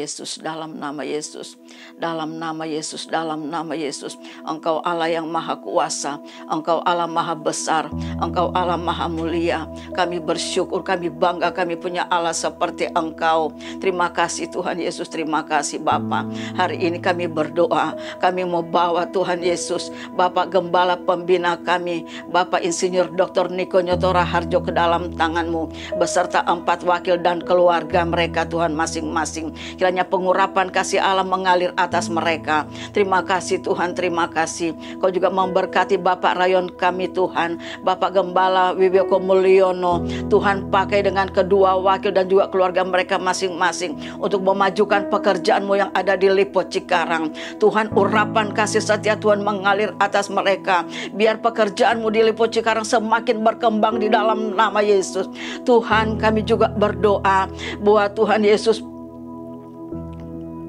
Yesus, dalam nama Yesus, dalam nama Yesus, dalam nama Yesus. Engkau Allah yang maha kuasa, Engkau Allah maha besar, Engkau Allah maha mulia. Kami bersyukur, kami bangga, kami punya Allah seperti Engkau. Terima kasih Tuhan Yesus, terima kasih Bapa. Hari ini kami berdoa, kami mau bawa Tuhan Yesus, Bapak Gembala Pembina kami, Bapak Insinyur Dr. Niko Nyotora Harjo ke dalam tangan-Mu, beserta 4 wakil dan keluarga mereka Tuhan masing-masing. Kiranya pengurapan kasih Allah mengalir atas mereka. Terima kasih Tuhan, terima kasih. Kau juga memberkati Bapak Rayon kami Tuhan, Bapak Gembala Wiwiko Mulyono, Tuhan pakai dengan kedua wakil dan juga keluarga mereka masing-masing untuk memajukan pekerjaan-Mu yang ada di Lipo Cikarang. Tuhan, urapan kasih setia Tuhan mengalir atas mereka. Biar pekerjaan-Mu di Lipo Cikarang semakin berkembang di dalam nama Yesus. Tuhan, kami juga berdoa buat Tuhan Yesus,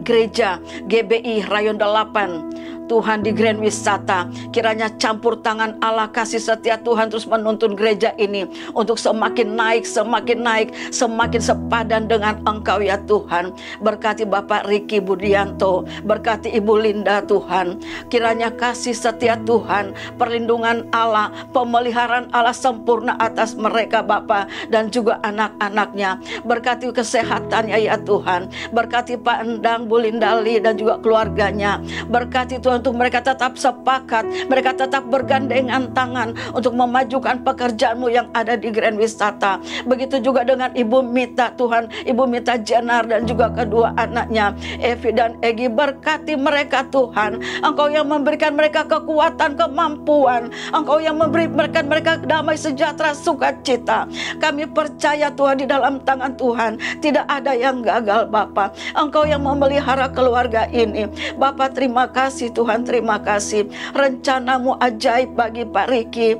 gereja GBI Rayon 8 Tuhan di Grand Wisata, kiranya campur tangan Allah kasih setia Tuhan terus menuntun gereja ini untuk semakin naik, semakin sepadan dengan Engkau ya Tuhan. Berkati Bapak Riki Budianto, berkati Ibu Linda Tuhan, kiranya kasih setia Tuhan, perlindungan Allah, pemeliharaan Allah sempurna atas mereka Bapak dan juga anak-anaknya. Berkati kesehatannya ya Tuhan, berkati Pak Endang, Bu Lindali dan juga keluarganya. Berkati Tuhan untuk mereka tetap sepakat, mereka tetap bergandengan tangan untuk memajukan pekerjaan-Mu yang ada di Grand Wisata. Begitu juga dengan Ibu Mita Tuhan, Ibu Mita Jenar dan juga kedua anaknya Evi dan Egi. Berkati mereka Tuhan, Engkau yang memberikan mereka kekuatan, kemampuan, Engkau yang memberikan mereka damai sejahtera, sukacita. Kami percaya Tuhan, di dalam tangan Tuhan tidak ada yang gagal Bapa. Engkau yang memelihara keluarga ini Bapa. Terima kasih Tuhan, terima kasih. Rencana-Mu ajaib bagi Pak Riki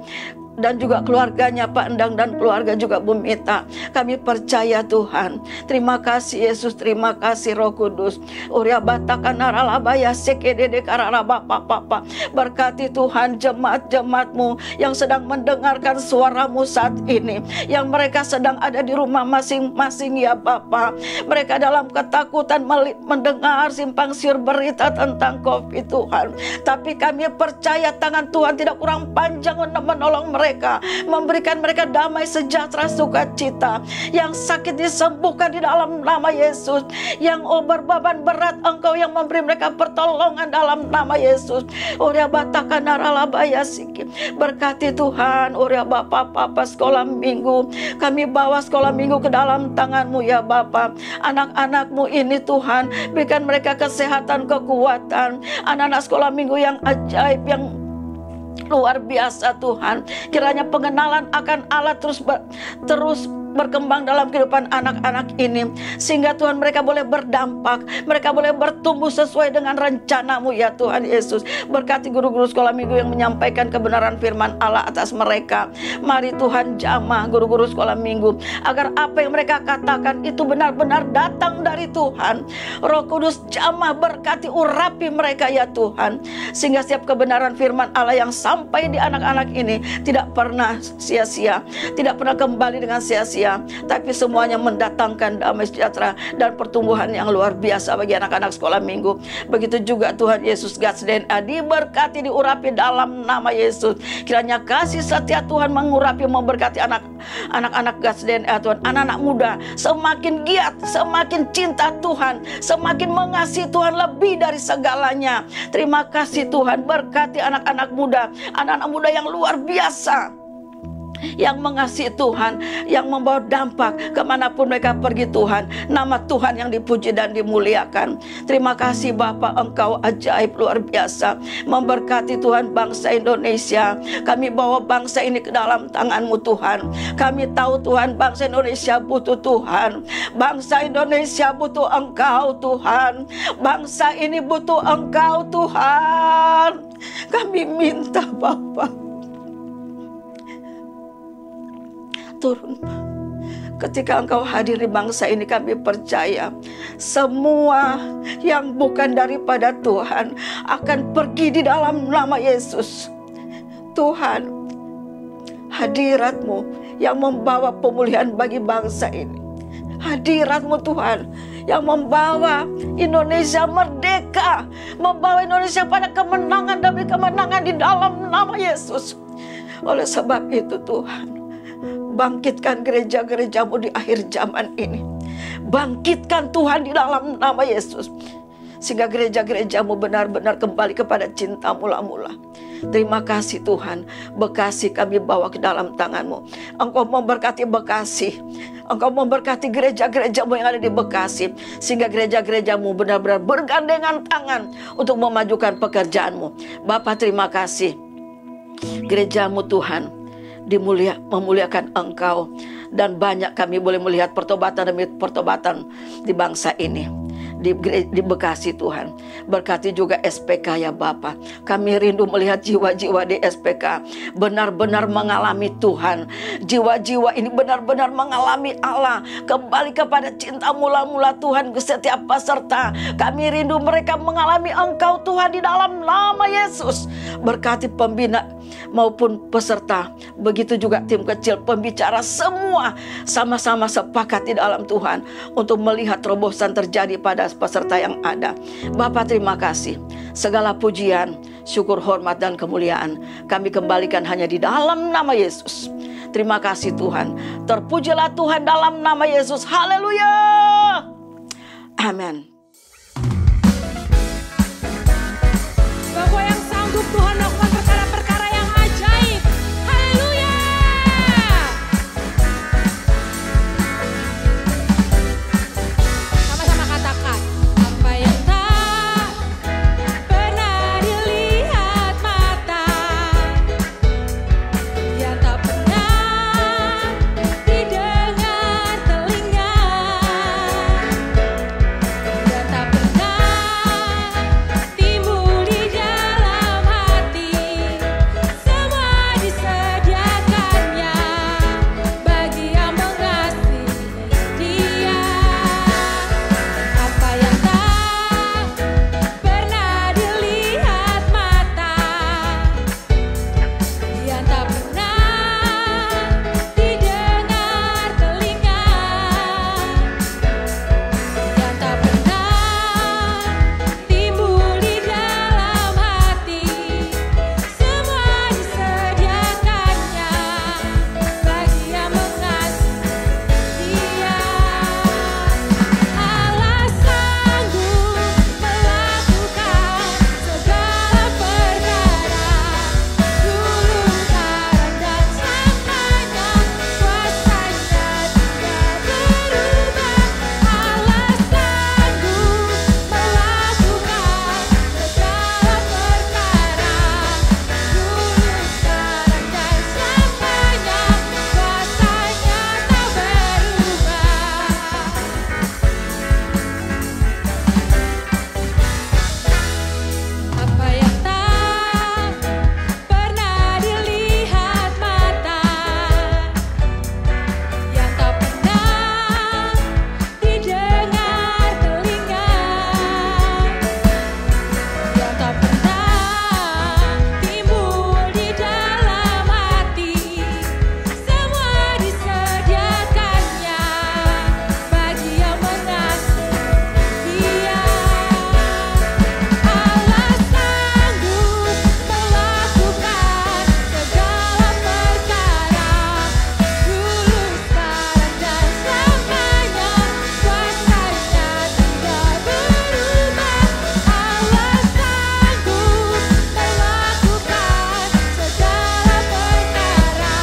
dan juga keluarganya, Pak Endang dan keluarga juga Bu Mita. Kami percaya Tuhan. Terima kasih Yesus, terima kasih Roh Kudus. Uria batakan naralabaya sekedede kararaba papa. Berkati Tuhan jemaat-jemaat-Mu yang sedang mendengarkan suara-Mu saat ini, yang mereka sedang ada di rumah masing-masing ya Bapa. Mereka dalam ketakutan mendengar simpang siur berita tentang COVID Tuhan. Tapi kami percaya tangan Tuhan tidak kurang panjang untuk menolong mereka, memberikan mereka damai sejahtera, sukacita. Yang sakit disembuhkan di dalam nama Yesus, yang berbeban berat Engkau yang memberi mereka pertolongan dalam nama Yesus. Uria batakan naralabaya siki. Berkati Tuhan Uria Bapak sekolah minggu, kami bawa sekolah minggu ke dalam tangan-Mu ya Bapa. Anak-anak-Mu ini Tuhan, berikan mereka kesehatan, kekuatan, anak-anak sekolah minggu yang ajaib, yang luar biasa Tuhan. Kiranya pengenalan akan Allah terus berkembang dalam kehidupan anak-anak ini, sehingga Tuhan mereka boleh berdampak, mereka boleh bertumbuh sesuai dengan rencana-Mu ya Tuhan Yesus. Berkati guru-guru sekolah minggu yang menyampaikan kebenaran firman Allah atas mereka. Mari Tuhan jamah guru-guru sekolah minggu, agar apa yang mereka katakan itu benar-benar datang dari Tuhan. Roh Kudus jamah, berkati, urapi mereka ya Tuhan, sehingga setiap kebenaran firman Allah yang sampai di anak-anak ini tidak pernah sia-sia, tidak pernah kembali dengan sia-sia, tapi semuanya mendatangkan damai sejahtera dan pertumbuhan yang luar biasa bagi anak-anak sekolah minggu. Begitu juga Tuhan Yesus, God's DNA diberkati, diurapi dalam nama Yesus. Kiranya kasih setia Tuhan mengurapi, memberkati anak-anak God's DNA Tuhan, anak-anak muda semakin giat, semakin cinta Tuhan, semakin mengasihi Tuhan lebih dari segalanya. Terima kasih Tuhan, berkati anak-anak muda yang luar biasa, yang mengasihi Tuhan, yang membawa dampak kemanapun mereka pergi Tuhan. Nama Tuhan yang dipuji dan dimuliakan. Terima kasih Bapa, Engkau ajaib luar biasa. Memberkati Tuhan bangsa Indonesia. Kami bawa bangsa ini ke dalam tangan-Mu Tuhan. Kami tahu Tuhan bangsa Indonesia butuh Tuhan. Bangsa Indonesia butuh Engkau Tuhan. Bangsa ini butuh Engkau Tuhan. Kami minta Bapa, turun. Ketika Engkau hadir di bangsa ini, kami percaya semua yang bukan daripada Tuhan akan pergi di dalam nama Yesus. Tuhan, hadirat-Mu yang membawa pemulihan bagi bangsa ini. Hadirat-Mu Tuhan yang membawa Indonesia merdeka, membawa Indonesia pada kemenangan demi kemenangan di dalam nama Yesus. Oleh sebab itu Tuhan, bangkitkan gereja-gerejamu di akhir zaman ini. Bangkitkan Tuhan di dalam nama Yesus, sehingga gereja-gerejamu benar-benar kembali kepada cinta mula-mula. Terima kasih Tuhan, Bekasi kami bawa ke dalam tangan-Mu. Engkau memberkati Bekasi, Engkau memberkati gereja-gerejamu yang ada di Bekasi, sehingga gereja-gerejamu benar-benar bergandengan tangan untuk memajukan pekerjaan-Mu. Bapa, terima kasih, gerejamu Tuhan memuliakan Engkau, dan banyak kami boleh melihat pertobatan demi pertobatan di bangsa ini, di Bekasi Tuhan. Berkati juga SPK ya Bapa. Kami rindu melihat jiwa-jiwa di SPK benar-benar mengalami Tuhan. Jiwa-jiwa ini benar-benar mengalami Allah, kembali kepada cinta mula-mula Tuhan ke setiap peserta. Kami rindu mereka mengalami Engkau Tuhan di dalam nama Yesus. Berkati pembina maupun peserta, begitu juga tim kecil, pembicara, semua sama-sama sepakat di dalam Tuhan untuk melihat terobosan terjadi pada peserta yang ada. Bapa, terima kasih. Segala pujian, syukur, hormat, dan kemuliaan kami kembalikan hanya di dalam nama Yesus. Terima kasih Tuhan. Terpujilah Tuhan dalam nama Yesus. Haleluya. Amin. Bahwa yang sanggup Tuhan lakukan perkara-perkara yang ajaib. Haleluya. Sama-sama katakan. Apa yang tak pernah dilihat mata, yang tak pernah didengar telinga, dan tak pernah timbul di dalam hati, semua disediakannya bagi yang mengasihi Dia. Apa yang tak pernah dilihat mata, yang tak pernah didengar telinga, yang tak pernah timbul di dalam hati, semua disediakannya bagi yang mengasihi Dia. Allah sanggup melakukan segala perkara, dulu, sekarang, dan selamanya. Kuasanya tidak berubah. Allah sanggup melakukan segala perkara, dulu, sekarang, dan selamanya. Kuasanya tak berubah. Apa yang tak pernah dilihat mata, yang tak pernah didengar telinga, yang tak pernah timbul di dalam hati, semua disediakannya bagi yang mengasihi Dia. Allah sanggup melakukan segala perkara, dulu, sekarang, dan selamanya. Kuasanya tidak berubah. Allah sanggup melakukan segala perkara,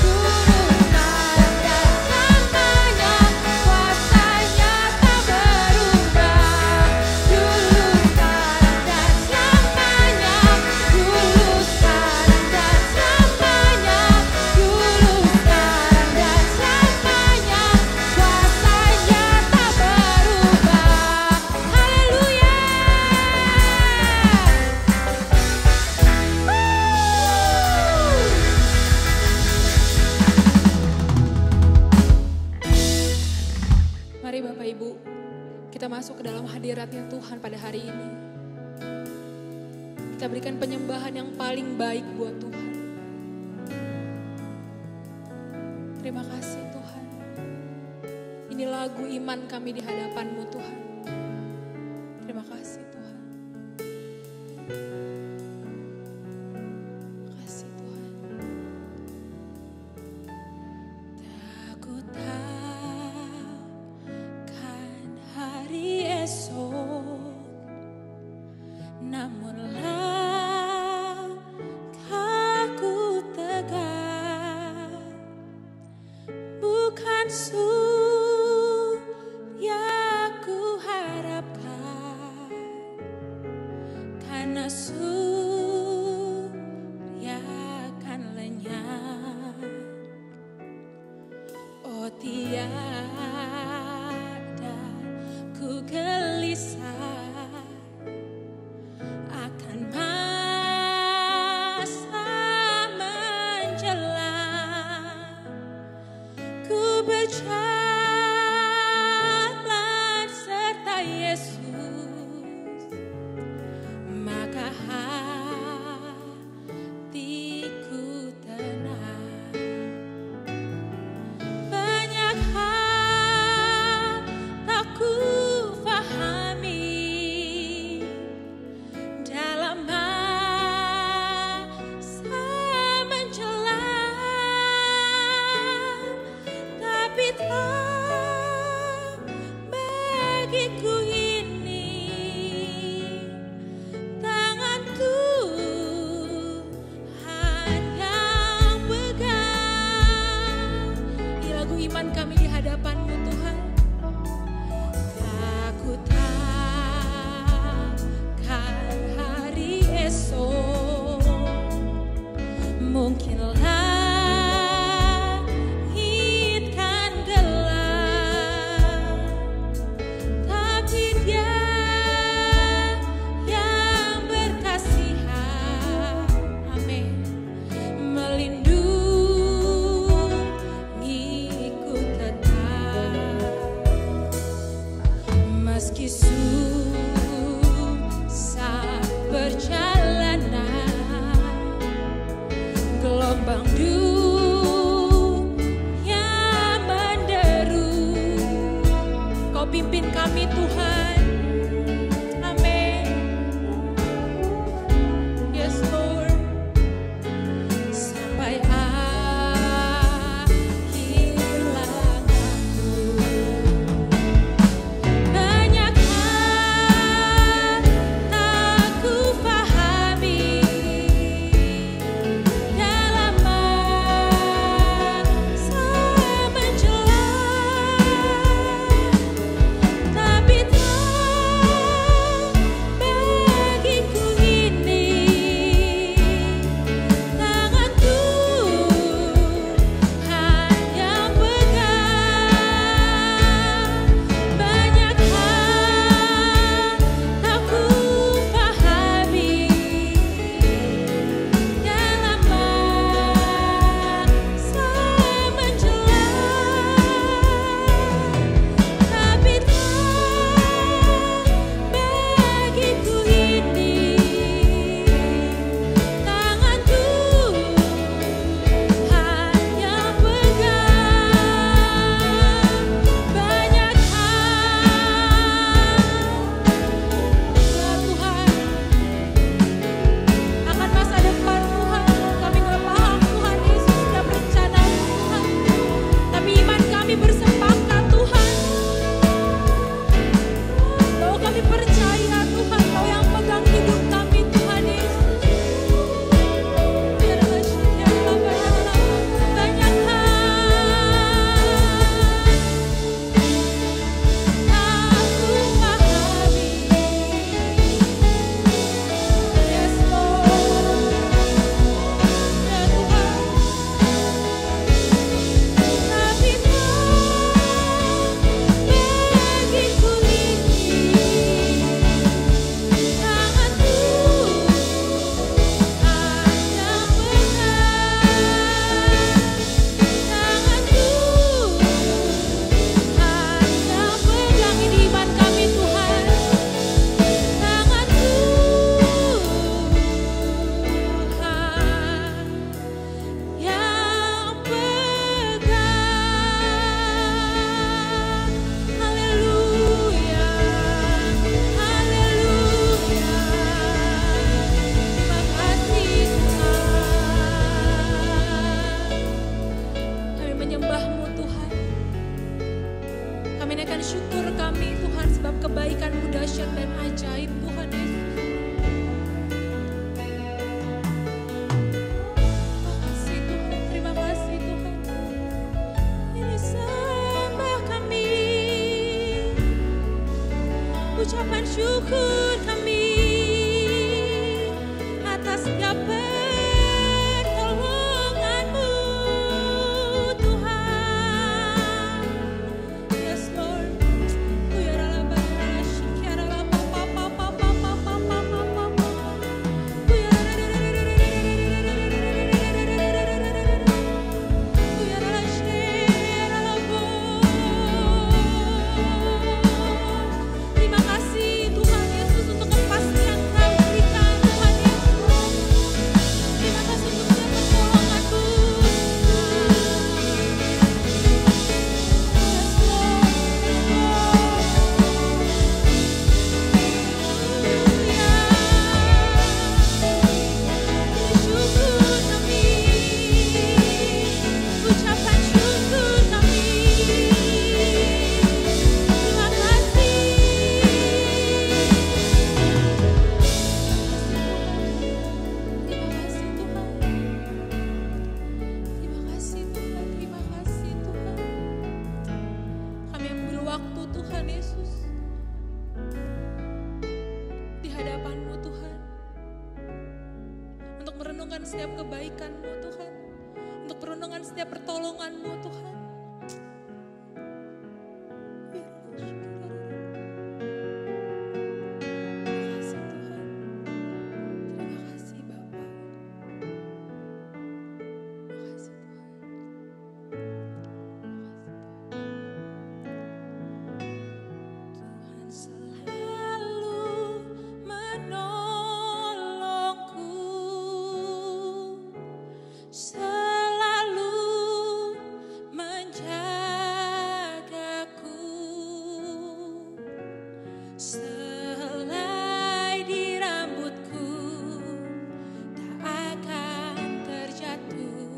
dulu, sekarang, dan selamanya. Kuasanya tak berubah. Dulu, sekarang, dan selamanya. Dulu, sekarang, dan selamanya. Dulu, sekarang, dan selamanya. Kuasanya tak berubah. Haleluya. Mari Bapak Ibu, kita masuk ke dalam hadiratnya Tuhan pada hari ini. Kita berikan penyembahan yang paling baik buat Tuhan. Terima kasih Tuhan. Ini lagu lagu iman kami di hadapan-Mu Tuhan. Terima kasih Tuhan. Terima kasih Tuhan. Aku takkan hari esok, namun langkahku tegak, bukan yang ku harapkan, karena surya akan lenyap. Oh tiada ku gelisah akan masa menjelang, ku berjalan serta Yesus, maka hatiku tenang. Banyak hal tak ku fahami dalam masa menjelang, tapi tak bagiku ini tangan Tuhan yang pegang. Ini lagu iman kami di hadapan-Mu Tuhan. Aku takkan hari esok, mungkin langit kan gelap, tapi Dia yang berkasihan, amin, melindungiku tetap. Meski susah perjalanan, gelombang dunia menderu, Kau pimpin kami Tuhan, amin. Yes Lord, sampai akhir langkahku. Banyak hal tak ku pahami dalam masa menjelang, tapi Ucapan syukur kami atas setiap pertolongan-Mu, Tuhan. Yes Lord. Terima kasih Tuhan Yesus untuk kepastian Kau berikan, Tuhan Yesus. Terima kasih untuk setiap pertolongan-Mu, Yes Lord, yes Lord. Syukur kami, ucapan syukur kami. Terima kasih. Terima kasih Tuhan. Terima kasih Tuhan. Terima kasih Tuhan. Kami ambil waktu Tuhan Yesus di hadapan-Mu Tuhan, untuk merenungkan setiap kebaikan-Mu Tuhan, untuk merenungkan setiap pertolongan-Mu Tuhan. Terima kasih Tuhan. Terima kasih Bapa. Terima kasih Tuhan. Tuhan selalu menolongku, selalu menjagaku. Selai di rambutku tak akan terjatuh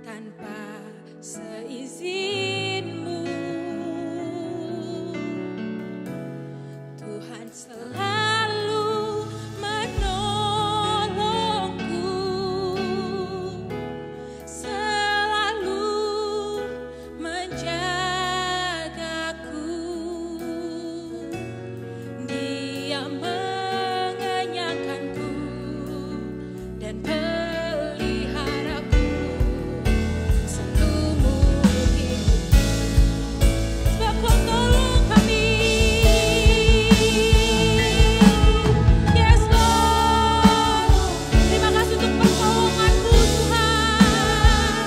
tanpa seizin-Mu. Tuhan selalu menolongku, selalu menjagaku. Dia mengenyangkanku dan peliharaku seumur hidup. Sebab Kau tolong kami. Yes Lord. Terima kasih untuk pertolongan-Mu Tuhan.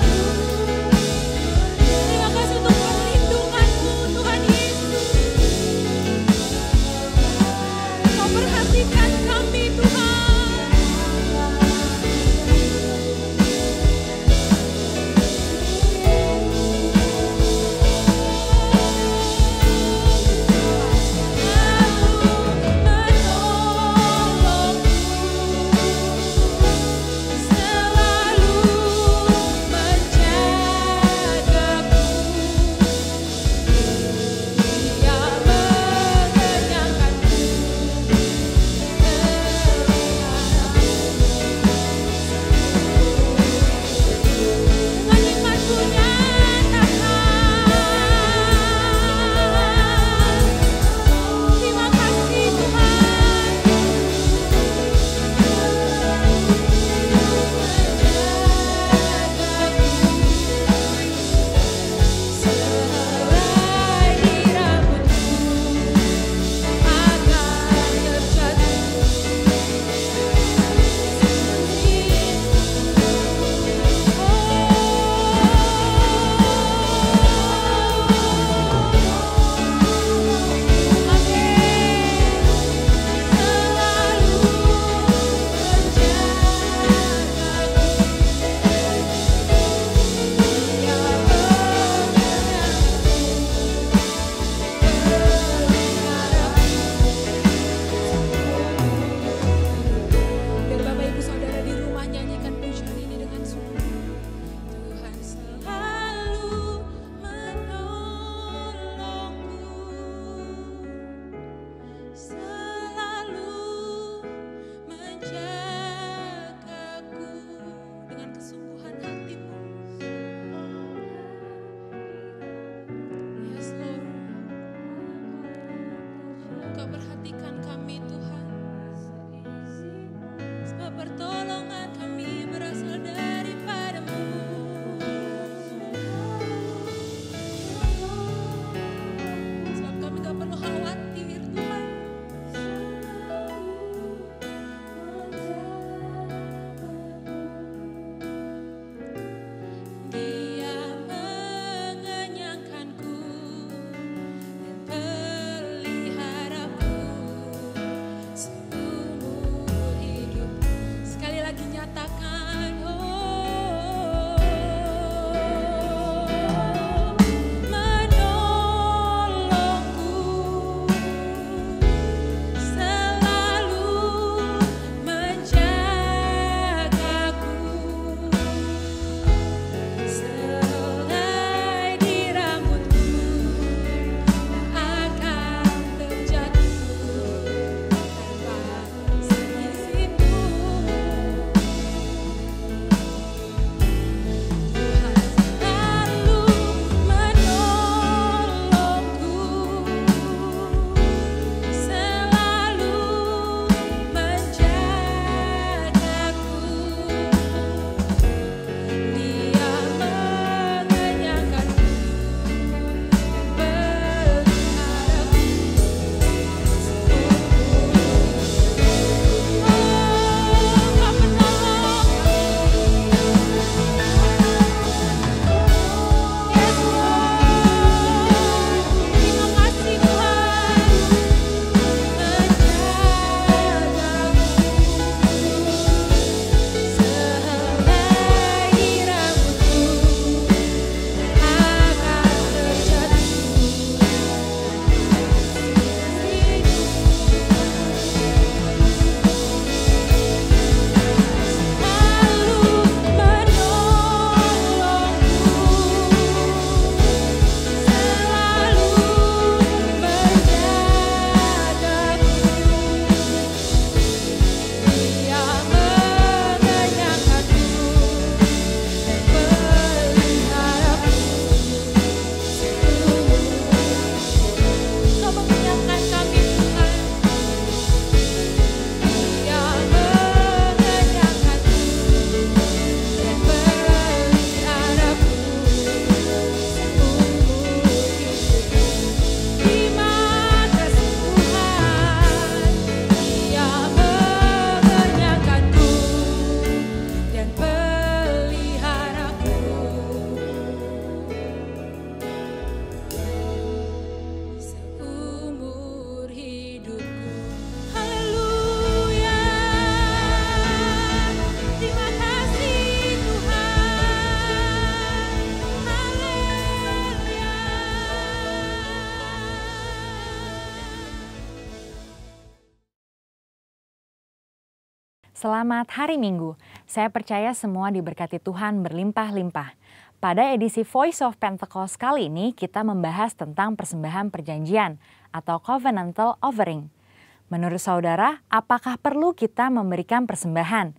Terima kasih untuk perlindungan-Mu Tuhan Yesus. Kau perhatikan kami Tuhan. Kau Selamat hari Minggu. Saya percaya semua diberkati Tuhan berlimpah-limpah. Pada edisi Voice of Pentecost kali ini kita membahas tentang persembahan perjanjian atau covenantal offering. Menurut saudara, apakah perlu kita memberikan persembahan?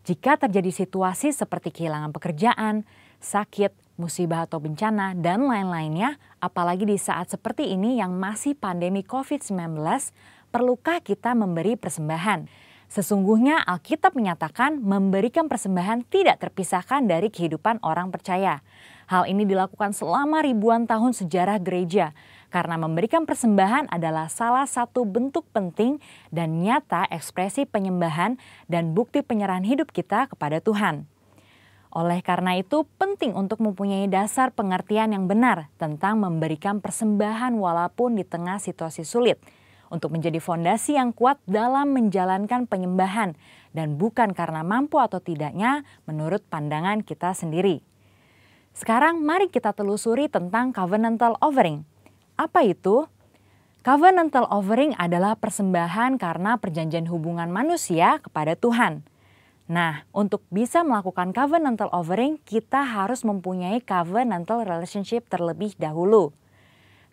Jika terjadi situasi seperti kehilangan pekerjaan, sakit, musibah atau bencana, dan lain-lainnya, apalagi di saat seperti ini yang masih pandemi COVID-19, perlukah kita memberi persembahan? Sesungguhnya Alkitab menyatakan memberikan persembahan tidak terpisahkan dari kehidupan orang percaya. Hal ini dilakukan selama ribuan tahun sejarah gereja, karena memberikan persembahan adalah salah satu bentuk penting dan nyata ekspresi penyembahan dan bukti penyerahan hidup kita kepada Tuhan. Oleh karena itu, penting untuk mempunyai dasar pengertian yang benar tentang memberikan persembahan walaupun di tengah situasi sulit, untuk menjadi fondasi yang kuat dalam menjalankan penyembahan dan bukan karena mampu atau tidaknya menurut pandangan kita sendiri. Sekarang mari kita telusuri tentang covenantal offering. Apa itu? Covenantal offering adalah persembahan karena perjanjian hubungan manusia kepada Tuhan. Nah, untuk bisa melakukan covenantal offering, kita harus mempunyai covenantal relationship terlebih dahulu.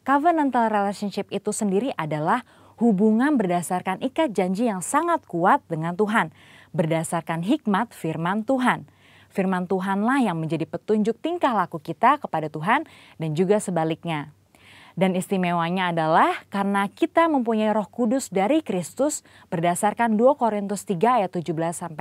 Covenantal relationship itu sendiri adalah hubungan berdasarkan ikat janji yang sangat kuat dengan Tuhan, berdasarkan hikmat firman Tuhan. Firman Tuhanlah yang menjadi petunjuk tingkah laku kita kepada Tuhan dan juga sebaliknya. Dan istimewanya adalah karena kita mempunyai Roh Kudus dari Kristus berdasarkan 2 Korintus 3 ayat 17-18,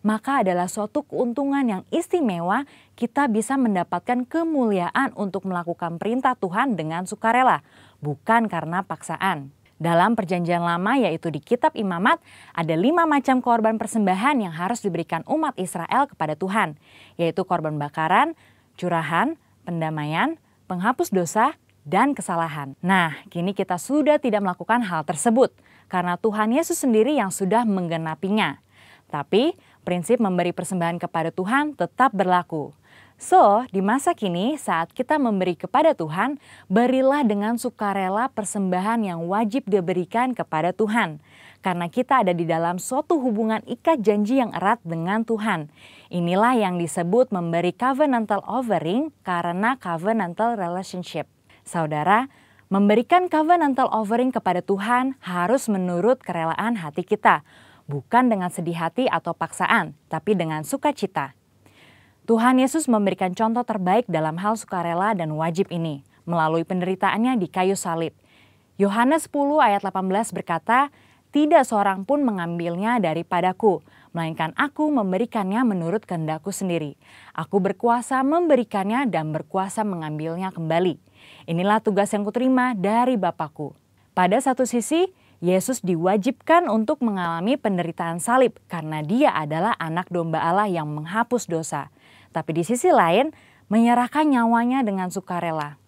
maka adalah suatu keuntungan yang istimewa kita bisa mendapatkan kemuliaan untuk melakukan perintah Tuhan dengan sukarela, bukan karena paksaan. Dalam perjanjian lama yaitu di kitab Imamat ada 5 macam korban persembahan yang harus diberikan umat Israel kepada Tuhan, yaitu korban bakaran, curahan, pendamaian, penghapus dosa, dan kesalahan. Nah, kini kita sudah tidak melakukan hal tersebut karena Tuhan Yesus sendiri yang sudah menggenapinya. Tapi prinsip memberi persembahan kepada Tuhan tetap berlaku. So, di masa kini saat kita memberi kepada Tuhan, berilah dengan sukarela persembahan yang wajib diberikan kepada Tuhan. Karena kita ada di dalam suatu hubungan ikat janji yang erat dengan Tuhan. Inilah yang disebut memberi covenantal offering karena covenantal relationship. Saudara, memberikan covenantal offering kepada Tuhan harus menurut kerelaan hati kita. Bukan dengan sedih hati atau paksaan, tapi dengan sukacita. Tuhan Yesus memberikan contoh terbaik dalam hal sukarela dan wajib ini melalui penderitaannya di kayu salib. Yohanes 10 ayat 18 berkata, "Tidak seorang pun mengambilnya daripadaku, melainkan aku memberikannya menurut kehendakku sendiri. Aku berkuasa memberikannya dan berkuasa mengambilnya kembali. Inilah tugas yang kuterima dari Bapakku." Pada satu sisi, Yesus diwajibkan untuk mengalami penderitaan salib karena dia adalah anak domba Allah yang menghapus dosa. Tapi di sisi lain, menyerahkan nyawanya dengan sukarela.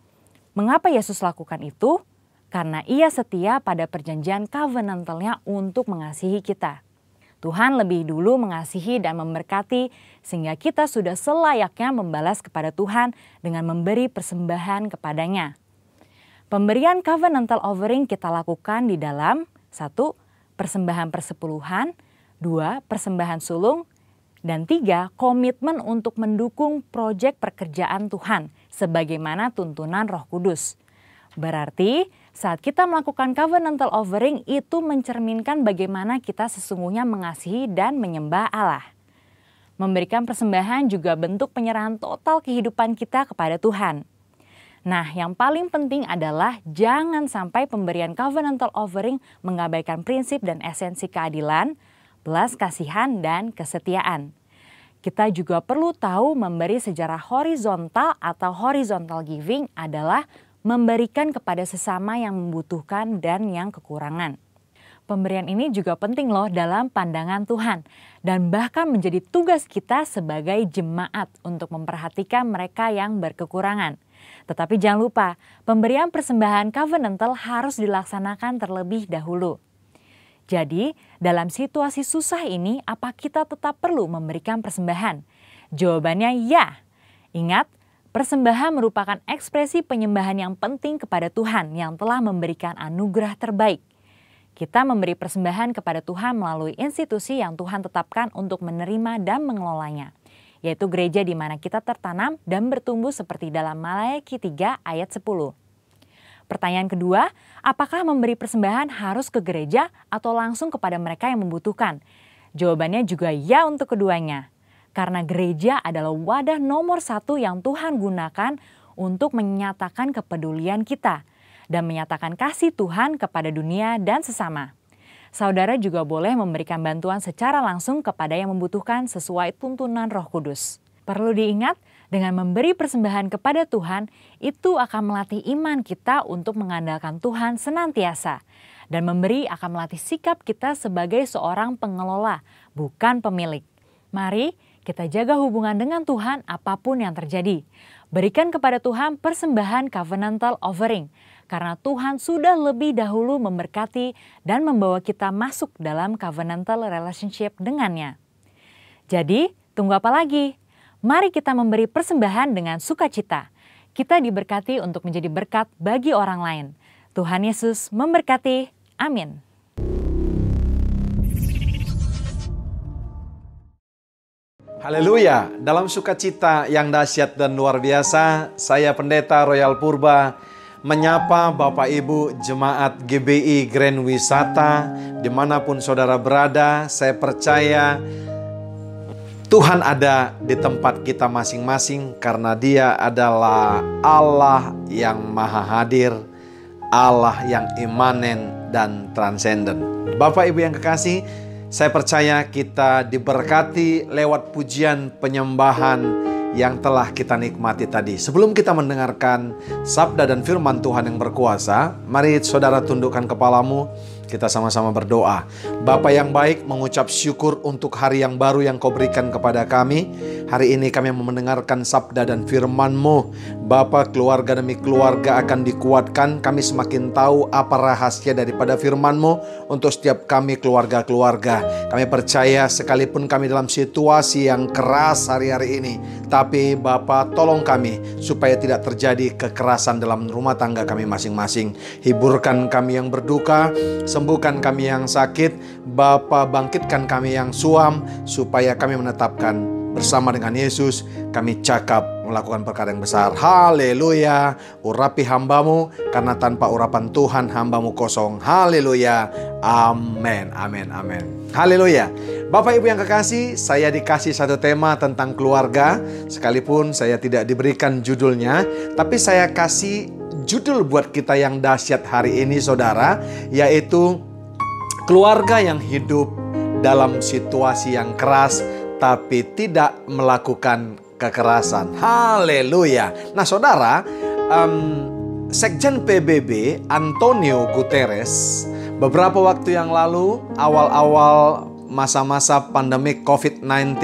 Mengapa Yesus lakukan itu? Karena ia setia pada perjanjian covenantalnya untuk mengasihi kita. Tuhan lebih dulu mengasihi dan memberkati sehingga kita sudah selayaknya membalas kepada Tuhan dengan memberi persembahan kepadanya. Pemberian covenantal offering kita lakukan di dalam 1. Persembahan persepuluhan, 2. Persembahan sulung, dan 3. Komitmen untuk mendukung proyek pekerjaan Tuhan sebagaimana tuntunan Roh Kudus. Berarti saat kita melakukan covenantal offering itu mencerminkan bagaimana kita sesungguhnya mengasihi dan menyembah Allah. Memberikan persembahan juga bentuk penyerahan total kehidupan kita kepada Tuhan. Nah, yang paling penting adalah jangan sampai pemberian covenantal offering mengabaikan prinsip dan esensi keadilan, belas kasihan, dan kesetiaan. Kita juga perlu tahu memberi secara horizontal atau horizontal giving adalah memberikan kepada sesama yang membutuhkan dan yang kekurangan. Pemberian ini juga penting loh dalam pandangan Tuhan dan bahkan menjadi tugas kita sebagai jemaat untuk memperhatikan mereka yang berkekurangan. Tetapi jangan lupa, pemberian persembahan covenantal harus dilaksanakan terlebih dahulu. Jadi, dalam situasi susah ini, apa kita tetap perlu memberikan persembahan? Jawabannya ya. Ingat, persembahan merupakan ekspresi penyembahan yang penting kepada Tuhan yang telah memberikan anugerah terbaik. Kita memberi persembahan kepada Tuhan melalui institusi yang Tuhan tetapkan untuk menerima dan mengelolanya, yaitu gereja di mana kita tertanam dan bertumbuh seperti dalam Maleakhi 3 ayat 10. Pertanyaan kedua, apakah memberi persembahan harus ke gereja atau langsung kepada mereka yang membutuhkan? Jawabannya juga ya untuk keduanya. Karena gereja adalah wadah nomor 1 yang Tuhan gunakan untuk menyatakan kepedulian kita dan menyatakan kasih Tuhan kepada dunia dan sesama. Saudara juga boleh memberikan bantuan secara langsung kepada yang membutuhkan sesuai tuntunan Roh Kudus. Perlu diingat, dengan memberi persembahan kepada Tuhan, itu akan melatih iman kita untuk mengandalkan Tuhan senantiasa. Dan memberi akan melatih sikap kita sebagai seorang pengelola, bukan pemilik. Mari kita jaga hubungan dengan Tuhan apapun yang terjadi. Berikan kepada Tuhan persembahan covenantal offering, karena Tuhan sudah lebih dahulu memberkati dan membawa kita masuk dalam covenantal relationship dengannya. Jadi, tunggu apa lagi? Mari kita memberi persembahan dengan sukacita. Kita diberkati untuk menjadi berkat bagi orang lain. Tuhan Yesus memberkati. Amin. Haleluya, dalam sukacita yang dahsyat dan luar biasa, saya Pendeta Royal Purba menyapa Bapak Ibu Jemaat GBI Grand Wisata dimanapun saudara berada. Saya percaya Tuhan ada di tempat kita masing-masing karena Dia adalah Allah yang maha hadir, Allah yang imanen dan transenden. Bapak Ibu yang kekasih, saya percaya kita diberkati lewat pujian penyembahan yang telah kita nikmati tadi. Sebelum kita mendengarkan sabda dan firman Tuhan yang berkuasa, mari saudara tundukkan kepalamu, kita sama-sama berdoa. Bapa yang baik, mengucap syukur untuk hari yang baru yang Kau berikan kepada kami. Hari ini kami mendengarkan sabda dan firman-Mu. Bapa, keluarga demi keluarga akan dikuatkan. Kami semakin tahu apa rahasia daripada firman-Mu untuk setiap kami keluarga-keluarga. Kami percaya sekalipun kami dalam situasi yang keras hari-hari ini, tapi Bapa tolong kami supaya tidak terjadi kekerasan dalam rumah tangga kami masing-masing. Hiburkan kami yang berduka, sembuhkan kami yang sakit, Bapa bangkitkan kami yang suam, supaya kami menetapkan bersama dengan Yesus, kami cakap melakukan perkara yang besar. Haleluya, urapi hamba-Mu, karena tanpa urapan Tuhan hamba-Mu kosong. Haleluya, amin, amin, amin. Haleluya. Bapak Ibu yang kekasih, saya dikasih satu tema tentang keluarga, sekalipun saya tidak diberikan judulnya, tapi saya kasih judul buat kita yang dahsyat hari ini saudara, yaitu keluarga yang hidup dalam situasi yang keras tapi tidak melakukan kekerasan. Haleluya. Nah saudara, Sekjen PBB Antonio Guterres beberapa waktu yang lalu, awal-awal masa-masa pandemi COVID-19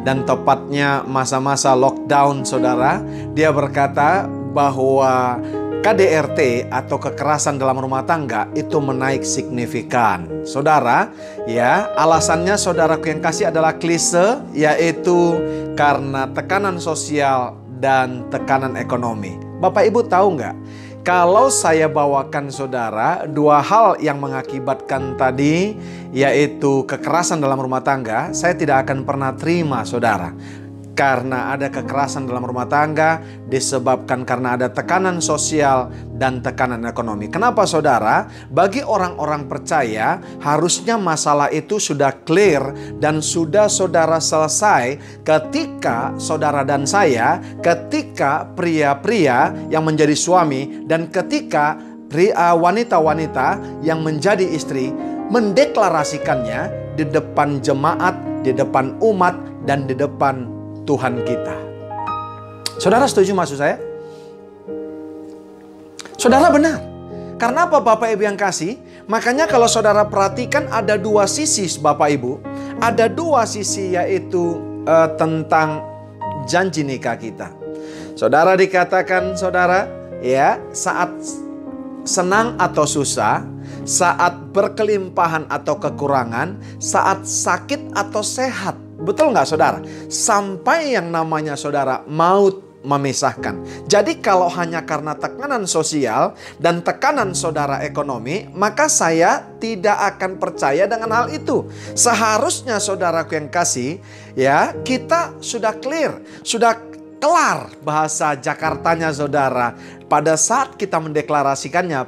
dan tepatnya masa-masa lockdown saudara, dia berkata bahwa KDRT atau kekerasan dalam rumah tangga itu menaik signifikan. Saudara, ya, alasannya saudaraku yang kasih adalah klise, yaitu karena tekanan sosial dan tekanan ekonomi. Bapak Ibu tahu nggak? Kalau saya bawakan saudara dua hal yang mengakibatkan tadi, yaitu kekerasan dalam rumah tangga, saya tidak akan pernah terima saudara. Karena ada kekerasan dalam rumah tangga disebabkan karena ada tekanan sosial dan tekanan ekonomi. Kenapa saudara? Bagi orang-orang percaya harusnya masalah itu sudah clear dan sudah saudara selesai ketika saudara dan saya, ketika pria-pria yang menjadi suami dan ketika wanita-wanita yang menjadi istri mendeklarasikannya di depan jemaat, di depan umat, dan di depan Tuhan kita. Saudara setuju maksud saya? Saudara benar. Karena apa Bapak Ibu yang kasih? Makanya kalau saudara perhatikan ada dua sisi Bapak Ibu. Ada dua sisi yaitu tentang janji nikah kita. Saudara dikatakan saudara ya, saat senang atau susah, saat berkelimpahan atau kekurangan, saat sakit atau sehat. Betul nggak saudara? Sampai yang namanya saudara maut memisahkan. Jadi kalau hanya karena tekanan sosial dan tekanan saudara ekonomi, maka saya tidak akan percaya dengan hal itu. Seharusnya saudaraku yang kasih, ya, kita sudah clear, sudah kelar bahasa Jakartanya saudara pada saat kita mendeklarasikannya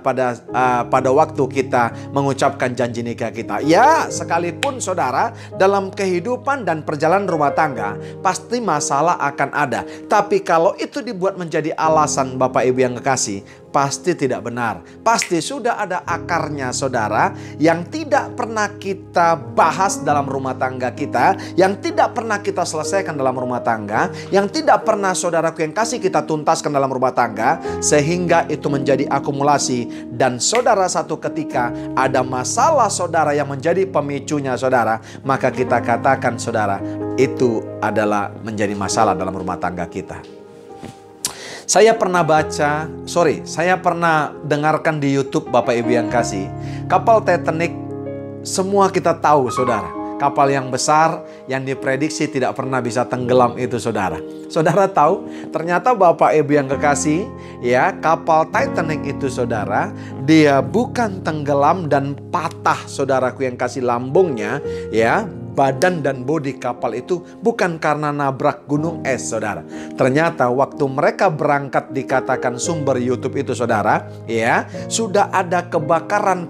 pada waktu kita mengucapkan janji nikah kita. Ya, sekalipun saudara dalam kehidupan dan perjalanan rumah tangga pasti masalah akan ada. Tapi kalau itu dibuat menjadi alasan Bapak Ibu yang kekasih, pasti tidak benar. Pasti sudah ada akarnya saudara yang tidak pernah kita bahas dalam rumah tangga kita, yang tidak pernah kita selesaikan dalam rumah tangga, yang tidak pernah saudaraku yang kasih kita tuntaskan dalam rumah tangga, sehingga itu menjadi akumulasi dan saudara satu ketika ada masalah saudara yang menjadi pemicunya saudara, maka kita katakan saudara itu adalah menjadi masalah dalam rumah tangga kita. Saya pernah dengarkan di YouTube Bapak Ibu yang kasih, kapal Titanic, semua kita tahu saudara, kapal yang besar yang diprediksi tidak pernah bisa tenggelam itu saudara. Saudara tahu, ternyata Bapak Ibu yang kekasih, ya, kapal Titanic itu saudara, dia bukan tenggelam dan patah saudaraku yang kasih lambungnya, ya. Badan dan bodi kapal itu bukan karena nabrak gunung es saudara. Ternyata waktu mereka berangkat, dikatakan sumber YouTube itu saudara, ya, sudah ada kebakaran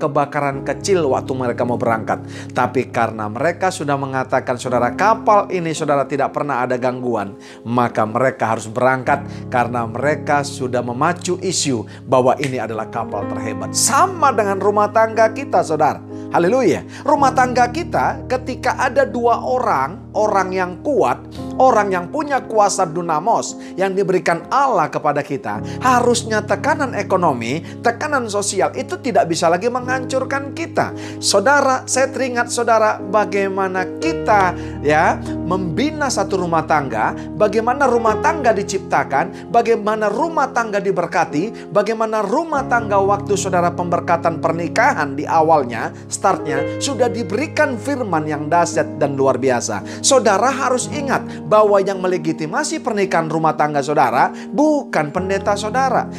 kecil waktu mereka mau berangkat. Tapi karena mereka sudah mengatakan saudara kapal ini saudara tidak pernah ada gangguan, maka mereka harus berangkat karena mereka sudah memacu isu bahwa ini adalah kapal terhebat. Sama dengan rumah tangga kita saudara. Haleluya. Rumah tangga kita ketika ada dua orang yang kuat, orang yang punya kuasa dunamos yang diberikan Allah kepada kita, harusnya tekanan ekonomi, tekanan sosial itu tidak bisa lagi menghancurkan kita. Saudara, saya teringat saudara bagaimana kita, ya, membina satu rumah tangga, bagaimana rumah tangga diciptakan, bagaimana rumah tangga diberkati, bagaimana rumah tangga waktu saudara pemberkatan pernikahan di awalnya, startnya sudah diberikan firman yang dahsyat dan luar biasa. Saudara harus ingat bahwa yang melegitimasi pernikahan rumah tangga saudara bukan pendeta saudara.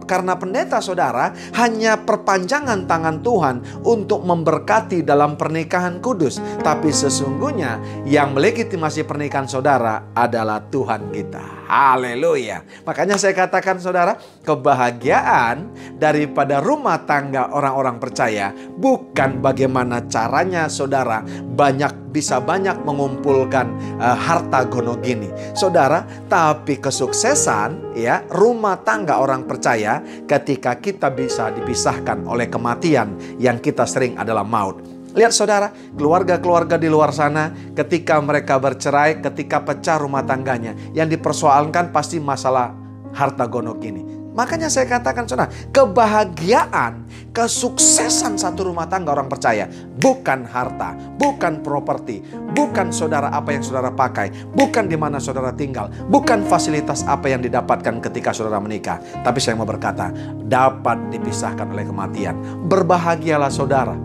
Karena pendeta saudara hanya perpanjangan tangan Tuhan untuk memberkati dalam pernikahan kudus. Tapi sesungguhnya yang melegitimasi pernikahan saudara adalah Tuhan kita. Haleluya. Makanya saya katakan saudara, kebahagiaan daripada rumah tangga orang-orang percaya bukan bagaimana caranya saudara bisa banyak mengumpulkan harta gono gini saudara, tapi kesuksesan, ya, rumah tangga orang percaya ketika kita bisa dipisahkan oleh kematian yang kita sering adalah maut. Lihat saudara, keluarga-keluarga di luar sana ketika mereka bercerai, ketika pecah rumah tangganya, yang dipersoalkan pasti masalah harta gono gini. Makanya saya katakan saudara, kebahagiaan, kesuksesan satu rumah tangga orang percaya bukan harta, bukan properti, bukan saudara apa yang saudara pakai, bukan di mana saudara tinggal, bukan fasilitas apa yang didapatkan ketika saudara menikah. Tapi saya mau berkata, dapat dipisahkan oleh kematian. Berbahagialah saudara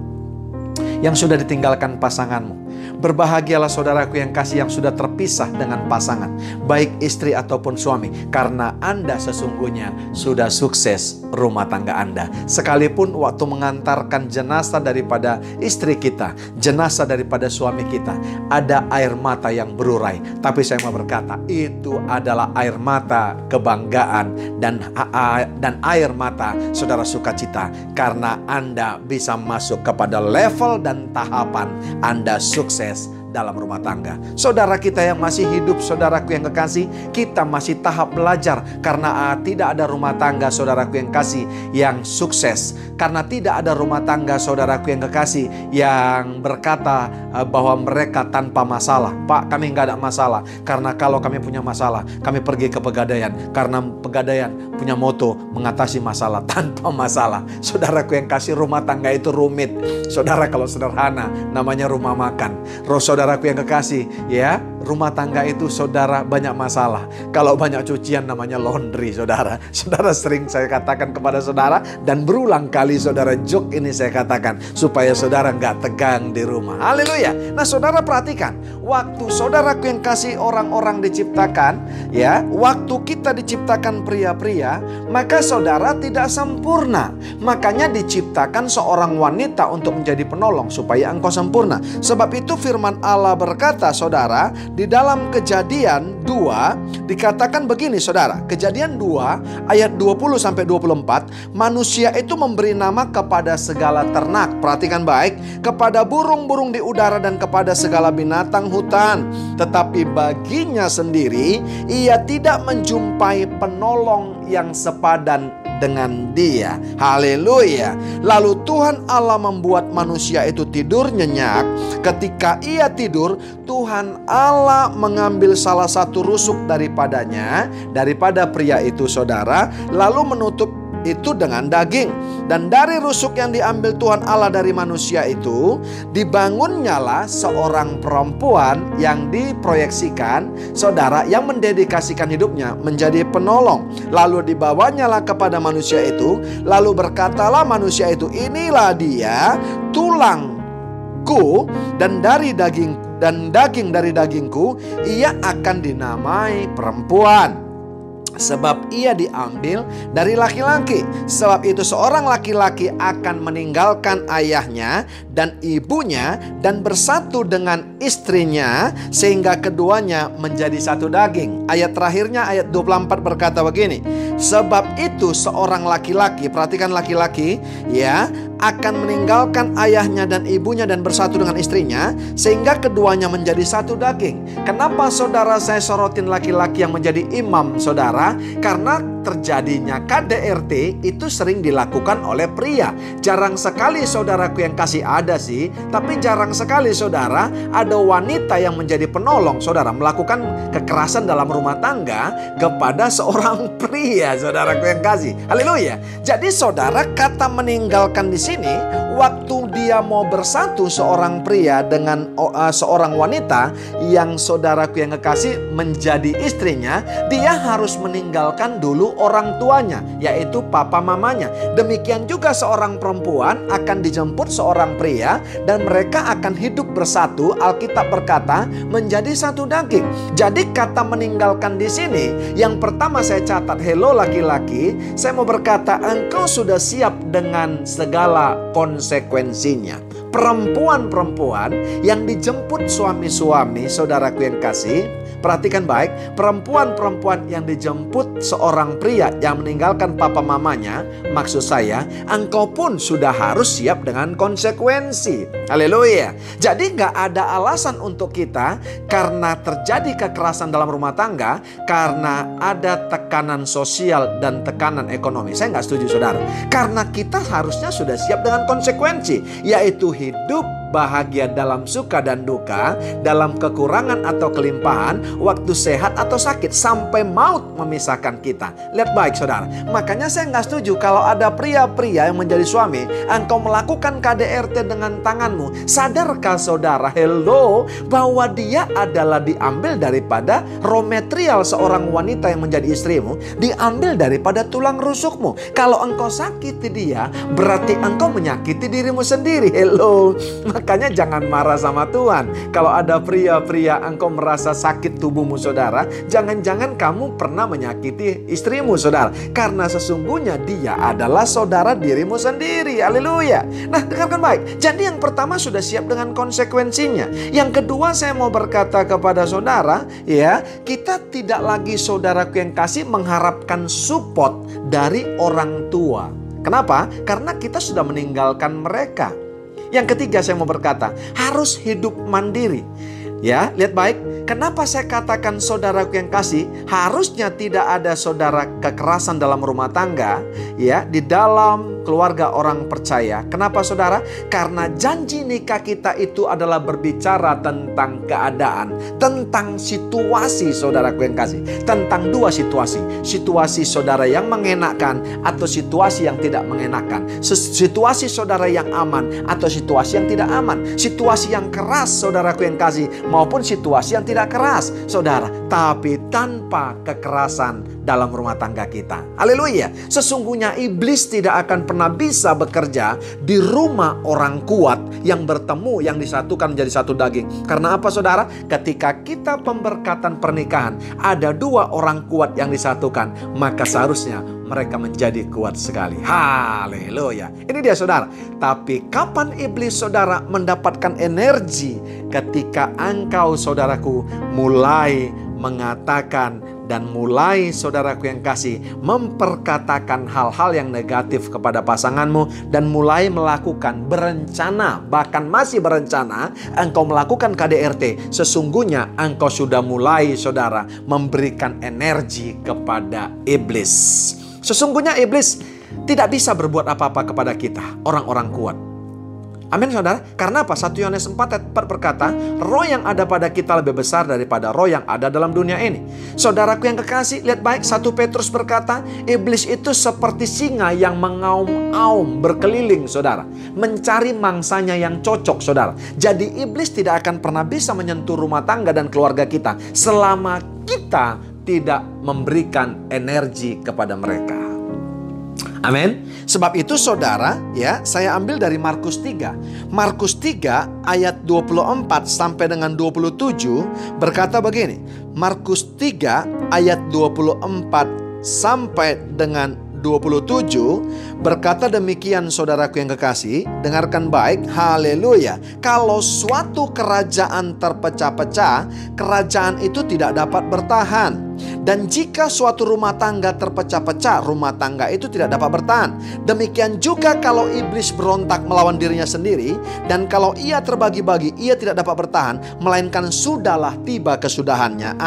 yang sudah ditinggalkan pasanganmu. Berbahagialah saudaraku yang kasih yang sudah terpisah dengan pasangan, baik istri ataupun suami, karena Anda sesungguhnya sudah sukses rumah tangga Anda. Sekalipun waktu mengantarkan jenazah daripada istri kita, jenazah daripada suami kita, ada air mata yang berurai. Tapi saya mau berkata, itu adalah air mata kebanggaan dan air mata saudara sukacita, karena Anda bisa masuk kepada level dan tahapan Anda sukses dalam rumah tangga. Saudara kita yang masih hidup, saudaraku yang kekasih, kita masih tahap belajar karena tidak ada rumah tangga saudaraku yang kasih yang sukses. Karena tidak ada rumah tangga saudaraku yang kekasih yang berkata bahwa mereka tanpa masalah. Pak, kami nggak ada masalah. Karena kalau kami punya masalah, kami pergi ke Pegadaian. Karena Pegadaian punya moto mengatasi masalah tanpa masalah. Saudaraku yang kasih, rumah tangga itu rumit. Saudara, kalau sederhana namanya rumah makan. Saudaraku yang kekasih, ya, rumah tangga itu saudara banyak masalah. Kalau banyak cucian namanya laundry, saudara. Saudara sering saya katakan kepada saudara, dan berulang kali saudara joke ini saya katakan, supaya saudara nggak tegang di rumah. Haleluya. Nah saudara perhatikan, waktu saudaraku yang kasih orang-orang diciptakan, ya, waktu kita diciptakan pria-pria, maka saudara tidak sempurna. Makanya diciptakan seorang wanita untuk menjadi penolong supaya engkau sempurna. Sebab itu firman Allah berkata, saudara, di dalam Kejadian 2 dikatakan begini, saudara. Kejadian 2 ayat 20-24, manusia itu memberi nama kepada segala ternak. Perhatikan baik, kepada burung-burung di udara dan kepada segala binatang hutan. Tetapi baginya sendiri ia tidak menjumpai penolong yang sepadan dengan dia. Haleluya. Lalu Tuhan Allah membuat manusia itu tidur nyenyak. Ketika ia tidur, Tuhan Allah mengambil salah satu rusuk daripadanya, daripada pria itu, saudara, lalu menutup itu dengan daging. Dan dari rusuk yang diambil Tuhan Allah dari manusia itu, dibangunnyalah seorang perempuan yang diproyeksikan, saudara, yang mendedikasikan hidupnya menjadi penolong. Lalu dibawanyalah kepada manusia itu, lalu berkatalah manusia itu, inilah dia tulangku dan daging dari dagingku, ia akan dinamai perempuan. Sebab ia diambil dari laki-laki. Sebab itu seorang laki-laki akan meninggalkan ayahnya dan ibunya dan bersatu dengan istrinya, sehingga keduanya menjadi satu daging. Ayat terakhirnya ayat 24 berkata begini, sebab itu seorang laki-laki, perhatikan laki-laki ya, akan meninggalkan ayahnya dan ibunya dan bersatu dengan istrinya, sehingga keduanya menjadi satu daging. Kenapa saudara saya sorotin laki-laki yang menjadi imam, saudara? Karena terjadinya KDRT itu sering dilakukan oleh pria. Jarang sekali saudaraku yang kasih ada sih, tapi jarang sekali saudara ada wanita yang menjadi penolong, saudara, melakukan kekerasan dalam rumah tangga kepada seorang pria, saudaraku yang kasih. Haleluya. Jadi saudara, kata meninggalkan di sini, waktu dia mau bersatu seorang pria dengan seorang wanita yang saudaraku yang kekasih menjadi istrinya, dia harus meninggalkan dulu orang tuanya, yaitu papa mamanya. Demikian juga seorang perempuan akan dijemput seorang pria dan mereka akan hidup bersatu. Alkitab berkata menjadi satu daging. Jadi kata meninggalkan di sini, yang pertama saya catat, hello laki-laki, saya mau berkata engkau sudah siap dengan segala konsekuensinya. Perempuan-perempuan yang dijemput suami-suami, saudaraku yang kasih, perhatikan baik, perempuan-perempuan yang dijemput seorang pria yang meninggalkan papa mamanya, maksud saya, engkau pun sudah harus siap dengan konsekuensi. Haleluya. Jadi gak ada alasan untuk kita karena terjadi kekerasan dalam rumah tangga, karena ada tekanan sosial dan tekanan ekonomi. Saya gak setuju, saudara. Karena kita harusnya sudah siap dengan konsekuensi, yaitu hidup bahagia dalam suka dan duka, dalam kekurangan atau kelimpahan, waktu sehat atau sakit, sampai maut memisahkan kita. Lihat baik, saudara. Makanya saya nggak setuju kalau ada pria-pria yang menjadi suami, engkau melakukan KDRT dengan tanganmu. Sadarkah saudara, hello, bahwa dia adalah diambil daripada raw material seorang wanita yang menjadi istrimu, diambil daripada tulang rusukmu. Kalau engkau sakiti dia, berarti engkau menyakiti dirimu sendiri. Hello. Makanya jangan marah sama Tuhan. Kalau ada pria-pria engkau merasa sakit tubuhmu, saudara, jangan-jangan kamu pernah menyakiti istrimu, saudara. Karena sesungguhnya dia adalah saudara dirimu sendiri. Haleluya. Nah, dengarkan baik. Jadi yang pertama sudah siap dengan konsekuensinya. Yang kedua saya mau berkata kepada saudara, ya, kita tidak lagi, saudaraku yang kasih, mengharapkan support dari orang tua. Kenapa? Karena kita sudah meninggalkan mereka. Yang ketiga saya mau berkata, harus hidup mandiri. Ya, lihat baik. Kenapa saya katakan saudaraku yang kasih, harusnya tidak ada saudara kekerasan dalam rumah tangga, ya, di dalam keluarga orang percaya. Kenapa saudara? Karena janji nikah kita itu adalah berbicara tentang keadaan, tentang situasi, saudaraku yang kasih. Tentang dua situasi. Situasi saudara yang mengenakan atau situasi yang tidak mengenakan. Situasi saudara yang aman atau situasi yang tidak aman. Situasi yang keras, saudaraku yang kasih, maupun situasi yang tidak keras, saudara, tapi tanpa kekerasan dalam rumah tangga kita. Haleluya. Sesungguhnya iblis tidak akan pernah bisa bekerja di rumah orang kuat yang bertemu, yang disatukan menjadi satu daging. Karena apa, saudara? Ketika kita pemberkatan pernikahan, ada dua orang kuat yang disatukan, maka seharusnya mereka menjadi kuat sekali. Haleluya. Ini dia, saudara. Tapi kapan iblis, saudara, mendapatkan energi? Ketika engkau, saudaraku, mulai mengatakan dan mulai, saudaraku yang kasih, memperkatakan hal-hal yang negatif kepada pasanganmu dan mulai melakukan, berencana, bahkan masih berencana engkau melakukan KDRT, sesungguhnya engkau sudah mulai, saudara, memberikan energi kepada iblis. Sesungguhnya iblis tidak bisa berbuat apa-apa kepada kita, orang-orang kuat. Amin, saudara. Karena apa? 1 Yohanes 4 ayat 4 berkata, roh yang ada pada kita lebih besar daripada roh yang ada dalam dunia ini. Saudaraku yang kekasih, lihat baik, 1 Petrus berkata, iblis itu seperti singa yang mengaum-aum berkeliling, saudara, mencari mangsanya yang cocok, saudara. Jadi iblis tidak akan pernah bisa menyentuh rumah tangga dan keluarga kita selama kita tidak memberikan energi kepada mereka. Amin. Sebab itu, saudara, ya, saya ambil dari Markus 3. Markus 3 ayat 24 sampai dengan 27 berkata begini. Markus 3 ayat 24 sampai dengan 27 berkata demikian, saudaraku yang kekasih, dengarkan baik. Haleluya. Kalau suatu kerajaan terpecah-pecah, kerajaan itu tidak dapat bertahan. Dan jika suatu rumah tangga terpecah-pecah, rumah tangga itu tidak dapat bertahan. Demikian juga kalau iblis berontak melawan dirinya sendiri, dan kalau ia terbagi-bagi, ia tidak dapat bertahan, melainkan sudahlah tiba kesudahannya.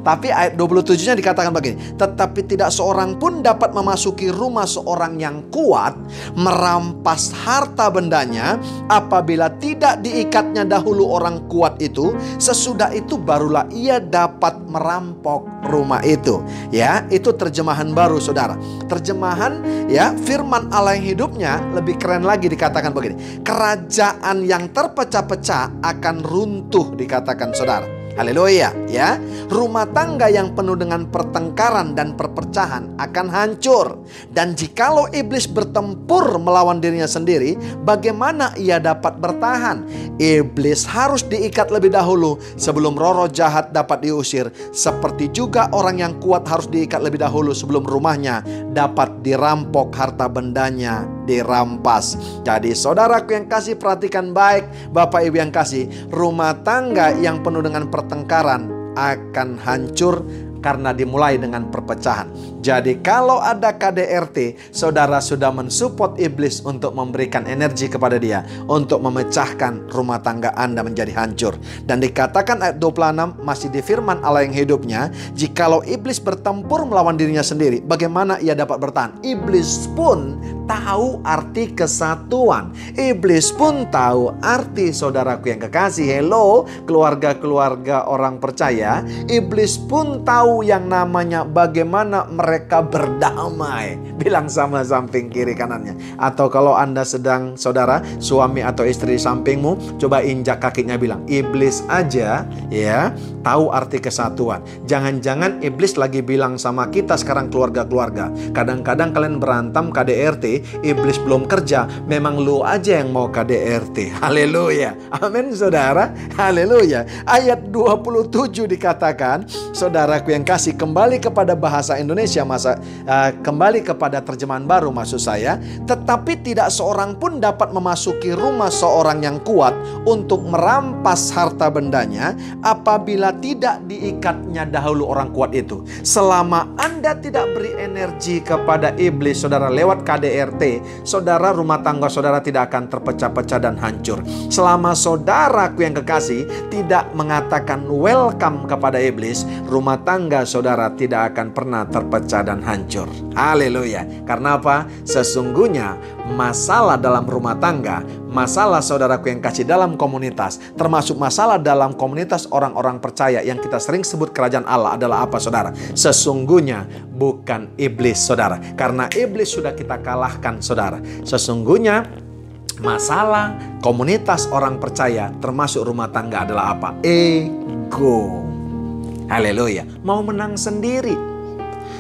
Tapi ayat 27-nya dikatakan begini, tetapi tidak seorang pun dapat memasuki rumah seorang yang kuat, merampas harta bendanya, apabila tidak diikatnya dahulu orang kuat itu, sesudah itu barulah ia dapat merampok rumah itu. Ya, itu terjemahan baru, saudara. Terjemahan, ya, firman Allah yang hidupnya lebih keren lagi, dikatakan begini, kerajaan yang terpecah-pecah akan runtuh, dikatakan, saudara. Haleluya, ya. Rumah tangga yang penuh dengan pertengkaran dan perpecahan akan hancur. Dan jikalau iblis bertempur melawan dirinya sendiri, bagaimana ia dapat bertahan? Iblis harus diikat lebih dahulu sebelum roh-roh jahat dapat diusir. Seperti juga orang yang kuat harus diikat lebih dahulu sebelum rumahnya dapat dirampok, harta bendanya dirampas. Jadi, saudaraku yang kasih, perhatikan baik, Bapak Ibu yang kasih, rumah tangga yang penuh dengan pertengkaran akan hancur karena dimulai dengan perpecahan. Jadi kalau ada KDRT, saudara sudah mensupport iblis untuk memberikan energi kepada dia, untuk memecahkan rumah tangga Anda menjadi hancur. Dan dikatakan ayat 26 masih di firman Allah yang hidupnya, jikalau iblis bertempur melawan dirinya sendiri, bagaimana ia dapat bertahan? Iblis pun tahu arti kesatuan. Iblis pun tahu arti, saudaraku yang kekasih. Hello, keluarga-keluarga orang percaya. Iblis pun tahu yang namanya bagaimana mereka berdamai. Bilang sama samping kiri kanannya. Atau kalau Anda sedang, saudara, suami atau istri sampingmu, coba injak kakinya, bilang, iblis aja, ya, tahu arti kesatuan. Jangan-jangan iblis lagi bilang sama kita sekarang, keluarga-keluarga, kadang-kadang kalian berantem KDRT, iblis belum kerja, memang lu aja yang mau KDRT. Haleluya. Amin, saudara. Haleluya. Ayat 27 dikatakan, saudaraku yang kasih, kembali kepada bahasa Indonesia, kembali kepada terjemahan baru maksud saya, tetapi tidak seorang pun dapat memasuki rumah seorang yang kuat untuk merampas harta bendanya apabila tidak diikatnya dahulu orang kuat itu. Selama Anda tidak beri energi kepada iblis, saudara, lewat KDRT, saudara, rumah tangga saudara tidak akan terpecah-pecah dan hancur. Selama saudaraku yang kekasih tidak mengatakan welcome kepada iblis, rumah tangga saudara tidak akan pernah terpecah dan hancur. Haleluya. Karena apa? Sesungguhnya masalah dalam rumah tangga, masalah saudaraku yang kasih dalam komunitas, termasuk masalah dalam komunitas orang-orang percaya yang kita sering sebut kerajaan Allah adalah apa, saudara? Sesungguhnya bukan iblis, saudara. Karena iblis sudah kita kalahkan, saudara. Sesungguhnya Masalah komunitas orang percaya termasuk rumah tangga adalah apa? Ego. Haleluya. Mau menang sendiri.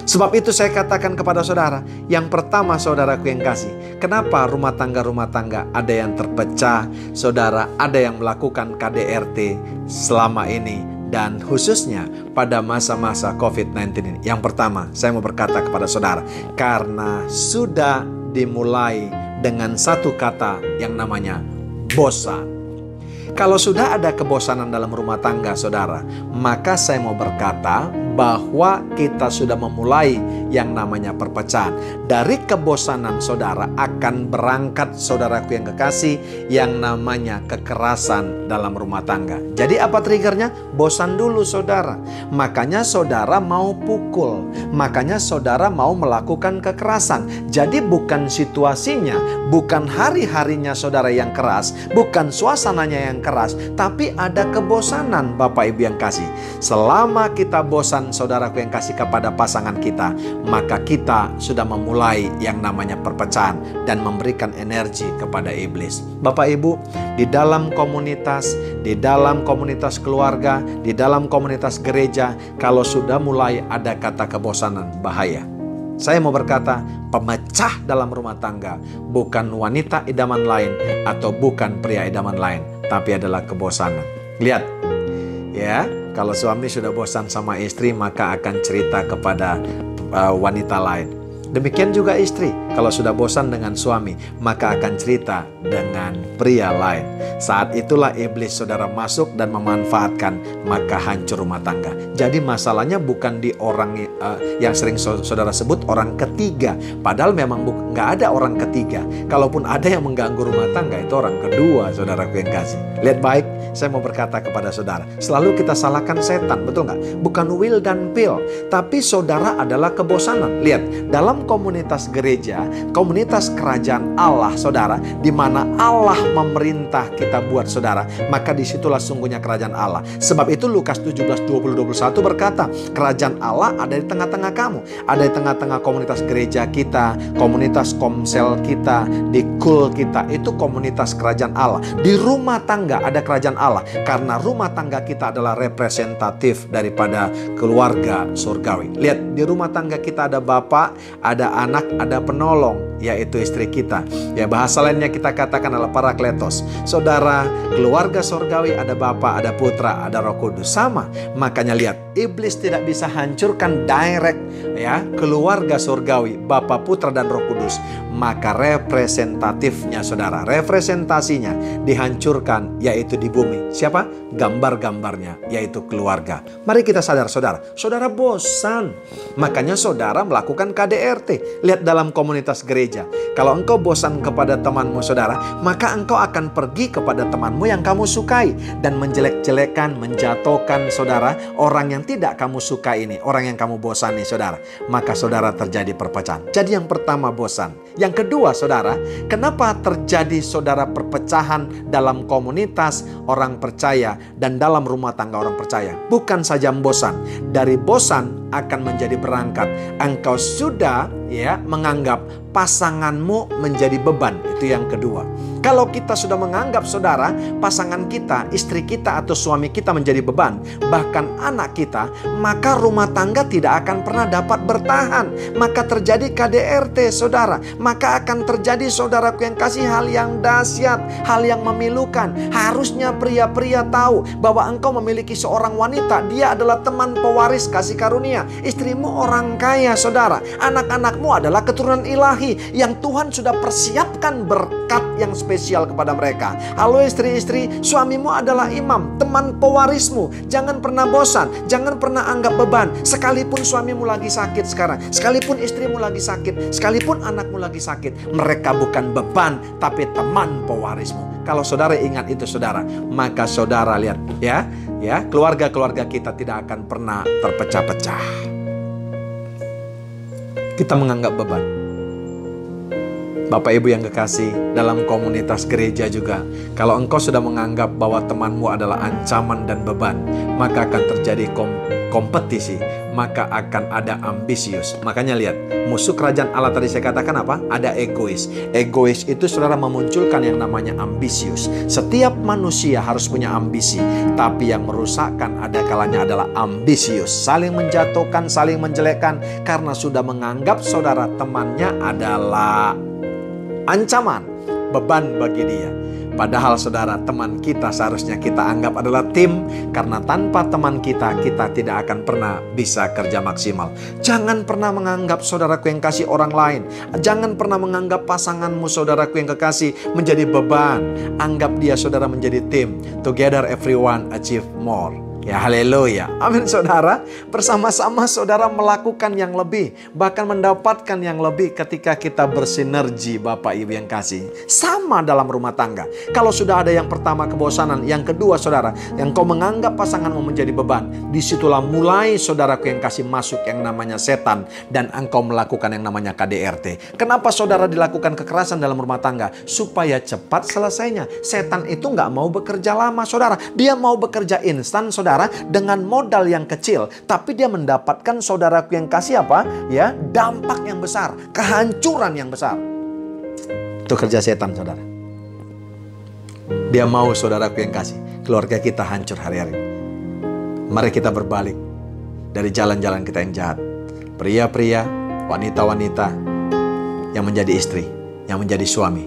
Sebab itu saya katakan kepada saudara, yang pertama saudaraku yang kasih, kenapa rumah tangga ada yang terpecah, saudara, ada yang melakukan KDRT selama ini, dan khususnya pada masa-masa COVID-19 ini. Yang pertama, saya mau berkata kepada saudara, karena sudah dimulai dengan satu kata yang namanya bosan. Kalau sudah ada kebosanan dalam rumah tangga saudara, maka saya mau berkata bahwa kita sudah memulai yang namanya perpecahan. Dari kebosanan saudara akan berangkat, saudaraku yang kekasih, yang namanya kekerasan dalam rumah tangga. Jadi apa triggernya? Bosan dulu saudara. Makanya saudara mau pukul. Makanya saudara mau melakukan kekerasan. Jadi bukan situasinya, bukan hari-harinya saudara yang keras, bukan suasananya yang keras, tapi ada kebosanan Bapak Ibu yang kasih. Selama kita bosan saudaraku yang kasih kepada pasangan kita, maka kita sudah memulai yang namanya perpecahan dan memberikan energi kepada iblis. Bapak Ibu, di dalam komunitas keluarga, di dalam komunitas gereja, kalau sudah mulai ada kata kebosanan, bahaya. Saya mau berkata, pemecah dalam rumah tangga bukan wanita idaman lain atau bukan pria idaman lain, tapi adalah kebosanan. Lihat, ya, kalau suami sudah bosan sama istri, maka akan cerita kepada wanita lain. Demikian juga istri, kalau sudah bosan dengan suami, maka akan cerita dengan pria lain. Saat itulah iblis saudara masuk dan memanfaatkan, maka hancur rumah tangga. Jadi masalahnya bukan di orang yang sering saudara sebut orang ketiga. Padahal memang nggak ada orang ketiga. Kalaupun ada yang mengganggu rumah tangga, itu orang kedua, saudaraku yang kasih. Lihat baik, saya mau berkata kepada saudara, selalu kita salahkan setan, betul nggak? Bukan will dan pill, tapi saudara adalah kebosanan. Lihat, dalam komunitas gereja, komunitas kerajaan Allah, saudara, di mana Allah memerintah kita buat saudara, maka disitulah sungguhnya kerajaan Allah. Sebab itu Lukas 17:20-21 berkata, kerajaan Allah ada di tengah-tengah kamu, ada di tengah-tengah komunitas gereja kita, komunitas komsel kita, di kul kita, itu komunitas kerajaan Allah. Di rumah tangga ada kerajaan Allah, karena rumah tangga kita adalah representatif daripada keluarga surgawi. Lihat, di rumah tangga kita ada bapak, ada anak, ada penolong, yaitu istri kita. Ya, bahasa lainnya kita katakan adalah parakletos. Saudara, keluarga surgawi ada Bapa, ada Putra, ada Roh Kudus. Sama. Makanya lihat, iblis tidak bisa hancurkan direct ya keluarga surgawi, Bapa, Putra, dan Roh Kudus. Maka representatifnya saudara, representasinya dihancurkan, yaitu di bumi. Siapa? Gambar-gambarnya, yaitu keluarga. Mari kita sadar saudara, saudara bosan. Makanya saudara melakukan KDRT. Lihat dalam komunitas gereja, kalau engkau bosan kepada temanmu saudara, maka engkau akan pergi kepada temanmu yang kamu sukai dan menjelek-jelekan, menjatuhkan saudara orang yang tidak kamu suka ini, orang yang kamu bosani saudara. Maka saudara terjadi perpecahan. Jadi yang pertama bosan. Yang kedua saudara, kenapa terjadi saudara perpecahan dalam komunitas orang percaya dan dalam rumah tangga orang percaya? Bukan saja bosan, dari bosan akan menjadi berangkat. Engkau sudah menganggap pasanganmu menjadi beban. Itu yang kedua. Kalau kita sudah menganggap saudara, pasangan kita, istri kita atau suami kita menjadi beban, bahkan anak kita, maka rumah tangga tidak akan pernah dapat bertahan. Maka terjadi KDRT saudara. Maka akan terjadi saudaraku yang kasih hal yang dahsyat, hal yang memilukan. Harusnya pria-pria tahu bahwa engkau memiliki seorang wanita, dia adalah teman pewaris kasih karunia. Istrimu orang kaya saudara. Anak-anakmu adalah keturunan ilahi yang Tuhan sudah persiapkan berkat yang spesial kepada mereka. Halo istri-istri, suamimu adalah imam, teman pewarismu. Jangan pernah bosan, jangan pernah anggap beban. Sekalipun suamimu lagi sakit sekarang, sekalipun istrimu lagi sakit, sekalipun anakmu lagi sakit, mereka bukan beban, tapi teman pewarismu. Kalau saudara ingat itu saudara, maka saudara lihat ya, keluarga-keluarga kita tidak akan pernah terpecah-pecah. Kita menganggap beban. Bapak Ibu yang kekasih, dalam komunitas gereja juga, kalau engkau sudah menganggap bahwa temanmu adalah ancaman dan beban, maka akan terjadi kompetisi, maka akan ada ambisius. Makanya lihat, musuh kerajaan Allah tadi saya katakan apa? Ada egois. Egois itu saudara memunculkan yang namanya ambisius. Setiap manusia harus punya ambisi, tapi yang merusakkan ada kalanya adalah ambisius. Saling menjatuhkan, saling menjelekkan, karena sudah menganggap saudara temannya adalah ancaman, beban bagi dia. Padahal saudara, teman kita seharusnya kita anggap adalah tim, karena tanpa teman kita, kita tidak akan pernah bisa kerja maksimal. Jangan pernah menganggap saudaraku yang kasih orang lain. Jangan pernah menganggap pasanganmu saudaraku yang kekasih menjadi beban. Anggap dia saudara menjadi tim. Together everyone achieve more. Ya, haleluya. Amin saudara. Bersama-sama saudara melakukan yang lebih, bahkan mendapatkan yang lebih ketika kita bersinergi Bapak Ibu yang kasih. Sama dalam rumah tangga. Kalau sudah ada yang pertama kebosanan, yang kedua saudara, yang kau menganggap pasanganmu menjadi beban, disitulah mulai saudaraku yang kasih masuk yang namanya setan, dan engkau melakukan yang namanya KDRT. Kenapa saudara dilakukan kekerasan dalam rumah tangga? Supaya cepat selesainya. Setan itu nggak mau bekerja lama saudara. Dia mau bekerja instan saudara, dengan modal yang kecil, tapi dia mendapatkan saudaraku yang kasih apa? Ya, dampak yang besar, kehancuran yang besar. Itu kerja setan saudara. Dia mau saudaraku yang kasih, keluarga kita hancur hari-hari. Mari kita berbalik dari jalan-jalan kita yang jahat. Pria-pria, wanita-wanita yang menjadi istri, yang menjadi suami.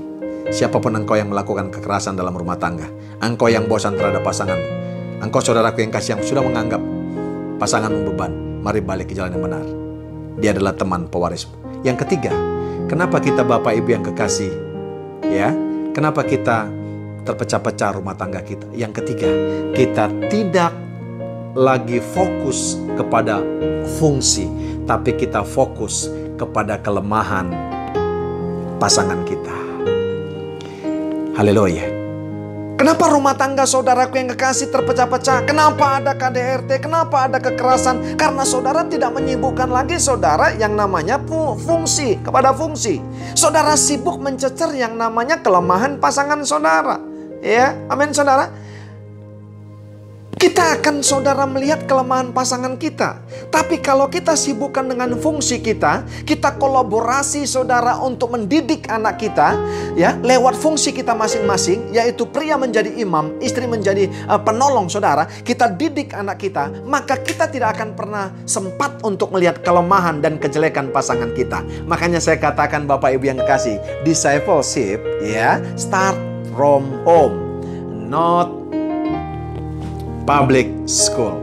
Siapapun engkau yang melakukan kekerasan dalam rumah tangga, engkau yang bosan terhadap pasanganmu, engkau saudaraku yang kasih yang sudah menganggap pasanganmu beban, mari balik ke jalan yang benar. Dia adalah teman pewarismu. Yang ketiga, kenapa kita Bapak Ibu yang kekasih? Ya, kenapa kita terpecah-pecah rumah tangga kita? Yang ketiga, kita tidak lagi fokus kepada fungsi, tapi kita fokus kepada kelemahan pasangan kita. Haleluya. Kenapa rumah tangga saudaraku yang kekasih terpecah-pecah? Kenapa ada KDRT? Kenapa ada kekerasan? Karena saudara tidak menyibukkan lagi saudara yang namanya fungsi, kepada fungsi. Saudara sibuk mencecer yang namanya kelemahan pasangan saudara. Ya, amin saudara. Kita akan saudara melihat kelemahan pasangan kita. Tapi kalau kita sibukkan dengan fungsi kita, kita kolaborasi saudara untuk mendidik anak kita, ya, lewat fungsi kita masing-masing, yaitu pria menjadi imam, istri menjadi penolong saudara, kita didik anak kita, maka kita tidak akan pernah sempat untuk melihat kelemahan dan kejelekan pasangan kita. Makanya saya katakan Bapak Ibu yang kekasih, discipleship ya, start from home, not public school.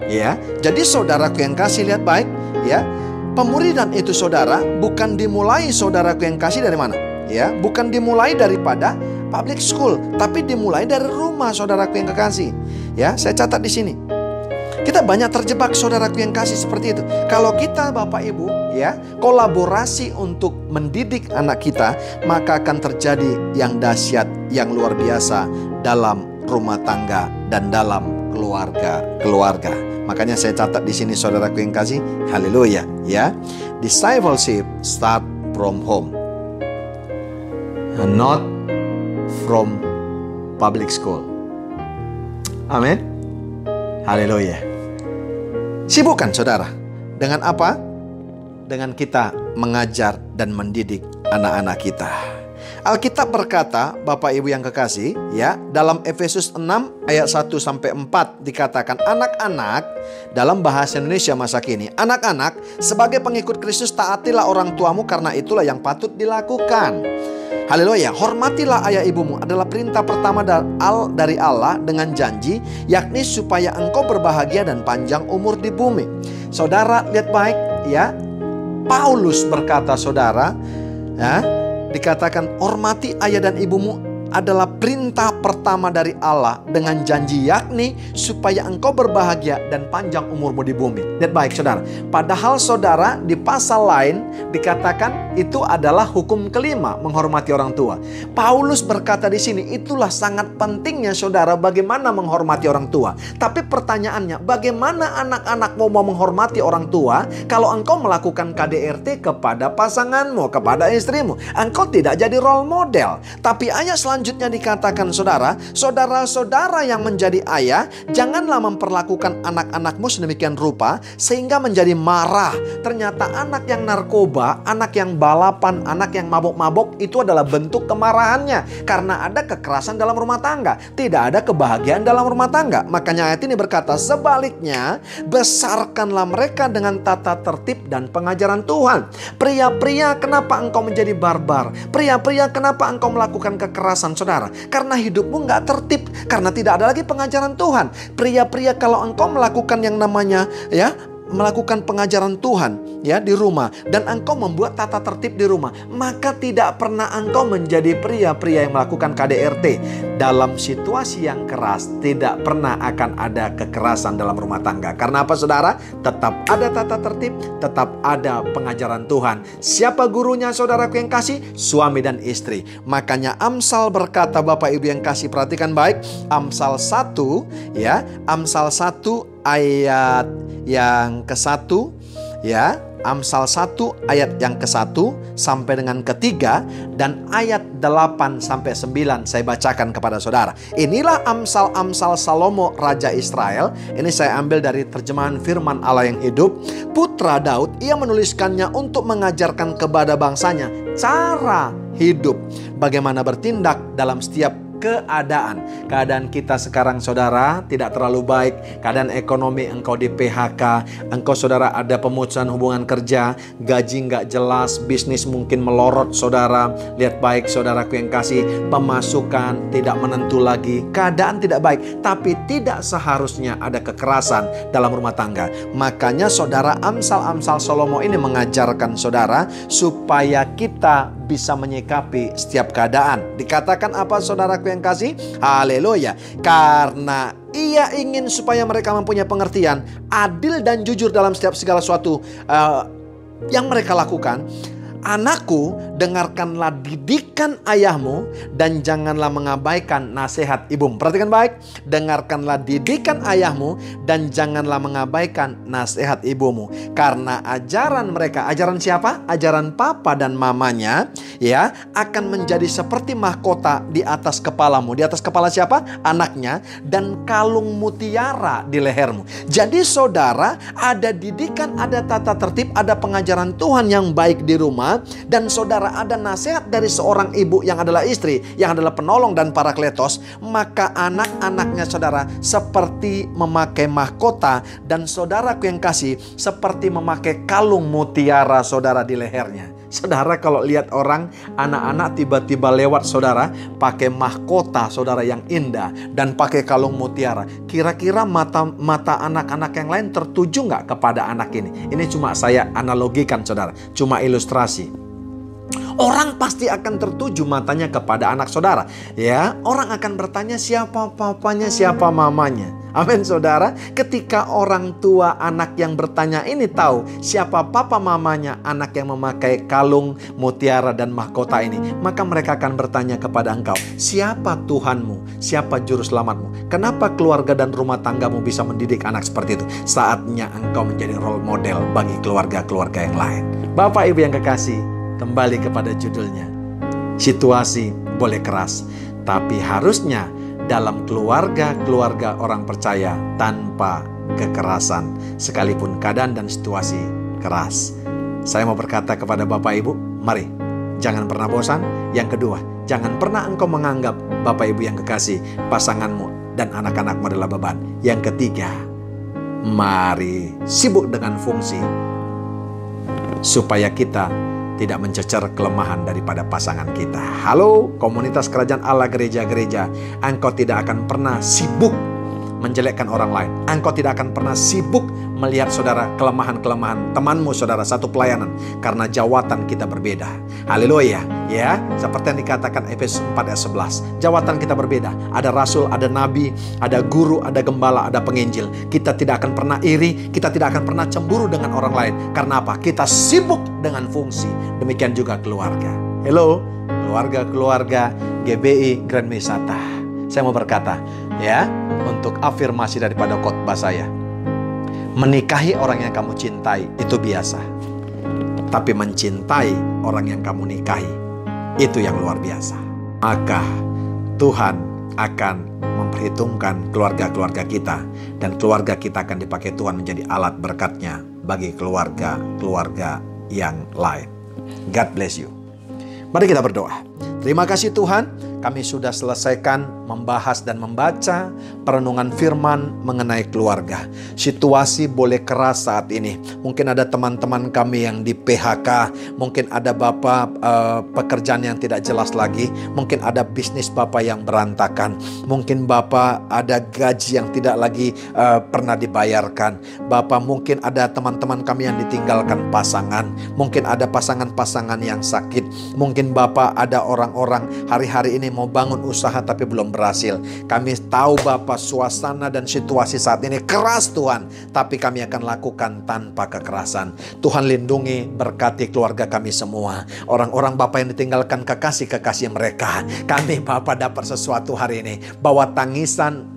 Ya, jadi saudaraku yang kasih, lihat baik ya. Pemuridan itu saudara bukan dimulai saudaraku yang kasih dari mana? Ya, bukan dimulai daripada public school, tapi dimulai dari rumah saudaraku yang kekasih. Ya, saya catat di sini. Kita banyak terjebak saudaraku yang kasih seperti itu. Kalau kita Bapak Ibu ya kolaborasi untuk mendidik anak kita, maka akan terjadi yang dahsyat, yang luar biasa dalam rumah tangga dan dalam keluarga. Makanya saya catat di sini saudaraku yang kasih, haleluya ya. Discipleship start from home, not from public school. Amin. Haleluya. Sibukkan saudara dengan apa? Dengan kita mengajar dan mendidik anak-anak kita. Alkitab berkata, Bapak Ibu yang kekasih, ya, dalam Efesus 6 ayat 1 sampai 4 dikatakan, anak-anak, dalam bahasa Indonesia masa kini, anak-anak, sebagai pengikut Kristus taatilah orang tuamu karena itulah yang patut dilakukan. Haleluya. Hormatilah ayah ibumu adalah perintah pertama dari Allah dengan janji, yakni supaya engkau berbahagia dan panjang umur di bumi. Saudara lihat baik ya, Paulus berkata saudara, ya, dikatakan hormati ayah dan ibumu adalah perintah pertama dari Allah dengan janji, yakni supaya engkau berbahagia dan panjang umurmu di bumi. Lihat baik saudara. Padahal saudara di pasal lain dikatakan itu adalah hukum kelima, menghormati orang tua. Paulus berkata di sini itulah sangat pentingnya saudara bagaimana menghormati orang tua. Tapi pertanyaannya, bagaimana anak-anak mau menghormati orang tua kalau engkau melakukan KDRT kepada pasanganmu, kepada istrimu? Engkau tidak jadi role model. Tapi ayat selanjutnya selanjutnya dikatakan saudara-saudara yang menjadi ayah, janganlah memperlakukan anak-anakmu sedemikian rupa sehingga menjadi marah. Ternyata anak yang narkoba, anak yang balapan, anak yang mabok-mabok itu adalah bentuk kemarahannya. Karena ada kekerasan dalam rumah tangga, tidak ada kebahagiaan dalam rumah tangga. Makanya ayat ini berkata, sebaliknya besarkanlah mereka dengan tata tertib dan pengajaran Tuhan. Pria-pria, kenapa engkau menjadi barbar? Pria-pria, kenapa engkau melakukan kekerasan, saudara? Karena hidupmu nggak tertib, karena tidak ada lagi pengajaran Tuhan. Pria-pria, kalau engkau melakukan yang namanya melakukan pengajaran Tuhan di rumah, dan engkau membuat tata tertib di rumah, maka tidak pernah engkau menjadi pria-pria yang melakukan KDRT. Dalam situasi yang keras tidak pernah akan ada kekerasan dalam rumah tangga. Karena apa, saudara? Tetap ada tata tertib, tetap ada pengajaran Tuhan. Siapa gurunya, saudaraku yang kasih? Suami dan istri. Makanya Amsal berkata, Bapak Ibu yang kasih, perhatikan baik, Amsal 1 Amsal 1 ayat yang ke-1 Amsal 1 ayat yang ke-1 sampai dengan ke-3 dan ayat 8 sampai 9 saya bacakan kepada saudara. Inilah Amsal-Amsal Salomo Raja Israel. Ini saya ambil dari terjemahan firman Allah yang hidup. Putra Daud, ia menuliskannya untuk mengajarkan kepada bangsanya cara hidup, bagaimana bertindak dalam setiap keadaan kita sekarang, saudara, tidak terlalu baik. Keadaan ekonomi, engkau di PHK, engkau, saudara, ada pemutusan hubungan kerja, gaji nggak jelas, bisnis mungkin melorot, saudara. Lihat baik, saudaraku yang kasih, pemasukan tidak menentu lagi, keadaan tidak baik. Tapi tidak seharusnya ada kekerasan dalam rumah tangga. Makanya, saudara, Amsal-Amsal Salomo ini mengajarkan saudara supaya kita bisa menyikapi setiap keadaan. Dikatakan apa, saudaraku yang kasih? Haleluya. Karena ia ingin supaya mereka mempunyai pengertian adil dan jujur dalam setiap segala sesuatu yang mereka lakukan. Anakku, dengarkanlah didikan ayahmu dan janganlah mengabaikan nasihat ibumu. Perhatikan baik. Dengarkanlah didikan ayahmu dan janganlah mengabaikan nasihat ibumu. Karena ajaran mereka, ajaran siapa? Ajaran papa dan mamanya akan menjadi seperti mahkota di atas kepalamu. Di atas kepala siapa? Anaknya. Dan kalung mutiara di lehermu. Jadi saudara, ada didikan, ada tata tertib, ada pengajaran Tuhan yang baik di rumah. Dan saudara, ada nasihat dari seorang ibu yang adalah istri, yang adalah penolong dan parakletos. Maka anak-anaknya, saudara, seperti memakai mahkota. Dan saudaraku yang kasih, seperti memakai kalung mutiara, saudara, di lehernya. Saudara, kalau lihat orang, anak-anak tiba-tiba lewat, saudara, pakai mahkota, saudara, yang indah dan pakai kalung mutiara, kira-kira mata anak-anak yang lain tertuju nggak kepada anak ini? Ini cuma saya analogikan, saudara, cuma ilustrasi. Orang pasti akan tertuju matanya kepada anak saudara. Orang akan bertanya, siapa papanya, siapa mamanya. Amin, saudara. Ketika orang tua anak yang bertanya ini tahu siapa papa mamanya anak yang memakai kalung mutiara dan mahkota ini, maka mereka akan bertanya kepada engkau, siapa Tuhanmu, siapa juru selamatmu, kenapa keluarga dan rumah tanggamu bisa mendidik anak seperti itu. Saatnya engkau menjadi role model bagi keluarga-keluarga yang lain. Bapak Ibu yang kekasih, kembali kepada judulnya. Situasi boleh keras, tapi harusnya dalam keluarga orang percaya tanpa kekerasan, sekalipun keadaan dan situasi keras. Saya mau berkata kepada Bapak Ibu, mari, jangan pernah bosan. Yang kedua, jangan pernah engkau menganggap, Bapak Ibu yang kekasih, pasanganmu dan anak-anakmu adalah beban. Yang ketiga, mari sibuk dengan fungsi supaya kita tidak mencecer kelemahan daripada pasangan kita. Halo, komunitas kerajaan Allah, gereja-gereja, engkau tidak akan pernah sibuk menjelekkan orang lain. Engkau tidak akan pernah sibuk melihat, saudara, kelemahan-kelemahan temanmu, saudara, satu pelayanan, karena jawatan kita berbeda. Haleluya, seperti yang dikatakan Efesus 4 ayat 11. Jawatan kita berbeda. Ada rasul, ada nabi, ada guru, ada gembala, ada penginjil. Kita tidak akan pernah iri, kita tidak akan pernah cemburu dengan orang lain. Karena apa? Kita sibuk dengan fungsi. Demikian juga keluarga. Hello, keluarga-keluarga GBI Grand Wisata. Saya mau berkata, untuk afirmasi daripada khotbah saya. Menikahi orang yang kamu cintai itu biasa. Tapi mencintai orang yang kamu nikahi, itu yang luar biasa. Maka Tuhan akan memperhitungkan keluarga-keluarga kita, dan keluarga kita akan dipakai Tuhan menjadi alat berkat-Nya bagi keluarga-keluarga yang lain. God bless you. Mari kita berdoa. Terima kasih Tuhan, kami sudah selesaikan membahas dan membaca perenungan firman mengenai keluarga. Situasi boleh keras saat ini. Mungkin ada teman-teman kami yang di PHK, mungkin ada Bapak pekerjaan yang tidak jelas lagi, mungkin ada bisnis Bapak yang berantakan, mungkin Bapak ada gaji yang tidak lagi pernah dibayarkan. Bapak, mungkin ada teman-teman kami yang ditinggalkan pasangan, mungkin ada pasangan-pasangan yang sakit, mungkin Bapak ada orang-orang hari-hari ini mau bangun usaha tapi belum berhasil. Kami tahu Bapak suasana dan situasi saat ini keras Tuhan, tapi kami akan lakukan tanpa kekerasan. Tuhan lindungi, berkati keluarga kami semua. Orang-orang Bapak yang ditinggalkan kekasih-kekasih mereka, kami Bapak dapat sesuatu hari ini, bahwa tangisan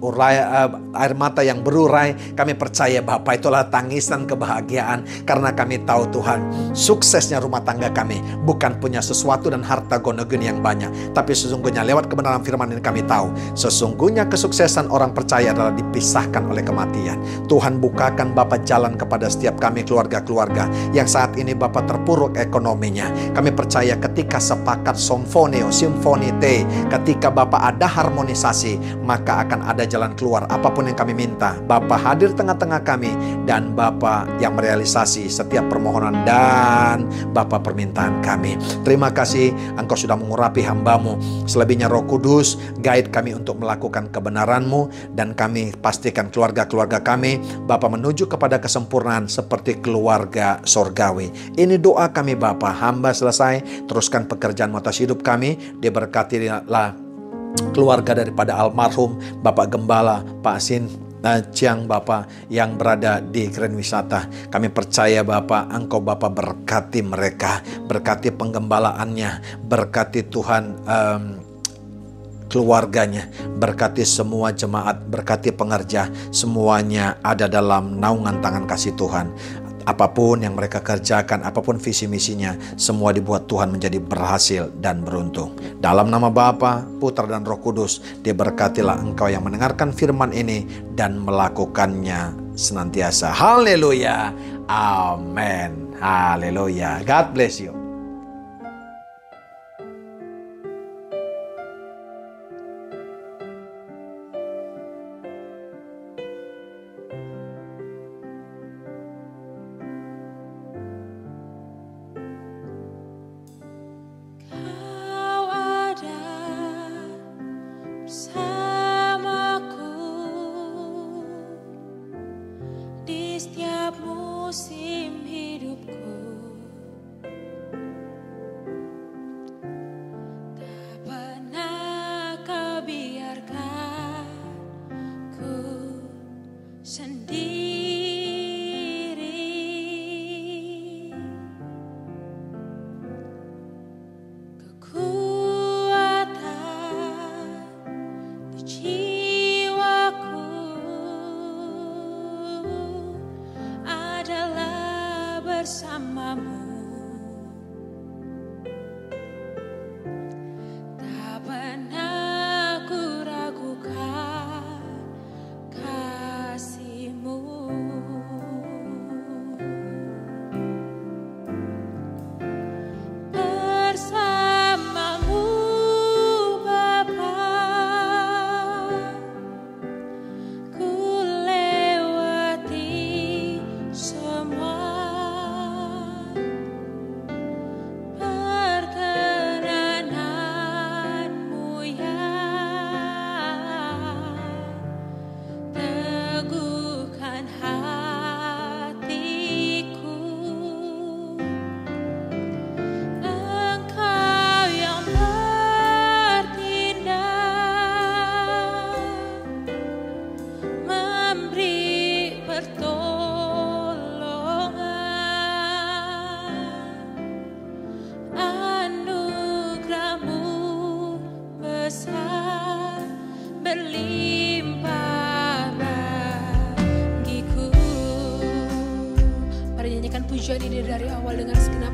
air mata yang berurai, kami percaya Bapak itulah tangisan kebahagiaan, karena kami tahu Tuhan, suksesnya rumah tangga kami bukan punya sesuatu dan harta gono-guni yang banyak, tapi sesungguhnya lewat kebenaran firman ini kami tahu, sesungguhnya kesuksesan orang percaya adalah dipisahkan oleh kematian. Tuhan bukakan Bapak jalan kepada setiap kami keluarga-keluarga yang saat ini Bapak terpuruk ekonominya. Kami percaya ketika sepakat simfoni T, ketika Bapak ada harmonisasi, maka akan ada jalan keluar. Apapun yang kami minta, Bapak hadir tengah-tengah kami, dan Bapak yang merealisasi setiap permohonan dan Bapak permintaan kami. Terima kasih Engkau sudah mengurapi hamba-Mu. Selebihnya Roh Kudus guide kami untuk melakukan kebenaran-Mu, dan kami pastikan keluarga-keluarga kami Bapak menuju kepada kesempurnaan seperti keluarga sorgawi. Ini doa kami Bapak. Hamba selesai, teruskan pekerjaan atas hidup kami. Diberkatilah keluarga daripada almarhum Bapak Gembala Pak Sin Ciang Bapak yang berada di Grand Wisata. Kami percaya Bapak, Engkau Bapak berkati mereka, berkati penggembalaannya, berkati Tuhan keluarganya, berkati semua jemaat, berkati pengerja, semuanya ada dalam naungan tangan kasih Tuhan. Apapun yang mereka kerjakan, apapun visi misinya, semua dibuat Tuhan menjadi berhasil dan beruntung. Dalam nama Bapa, Putra dan Roh Kudus, diberkatilah Engkau yang mendengarkan firman ini dan melakukannya senantiasa. Haleluya. Amin. Haleluya. God bless you. Pujian ini dari awal dengan segenap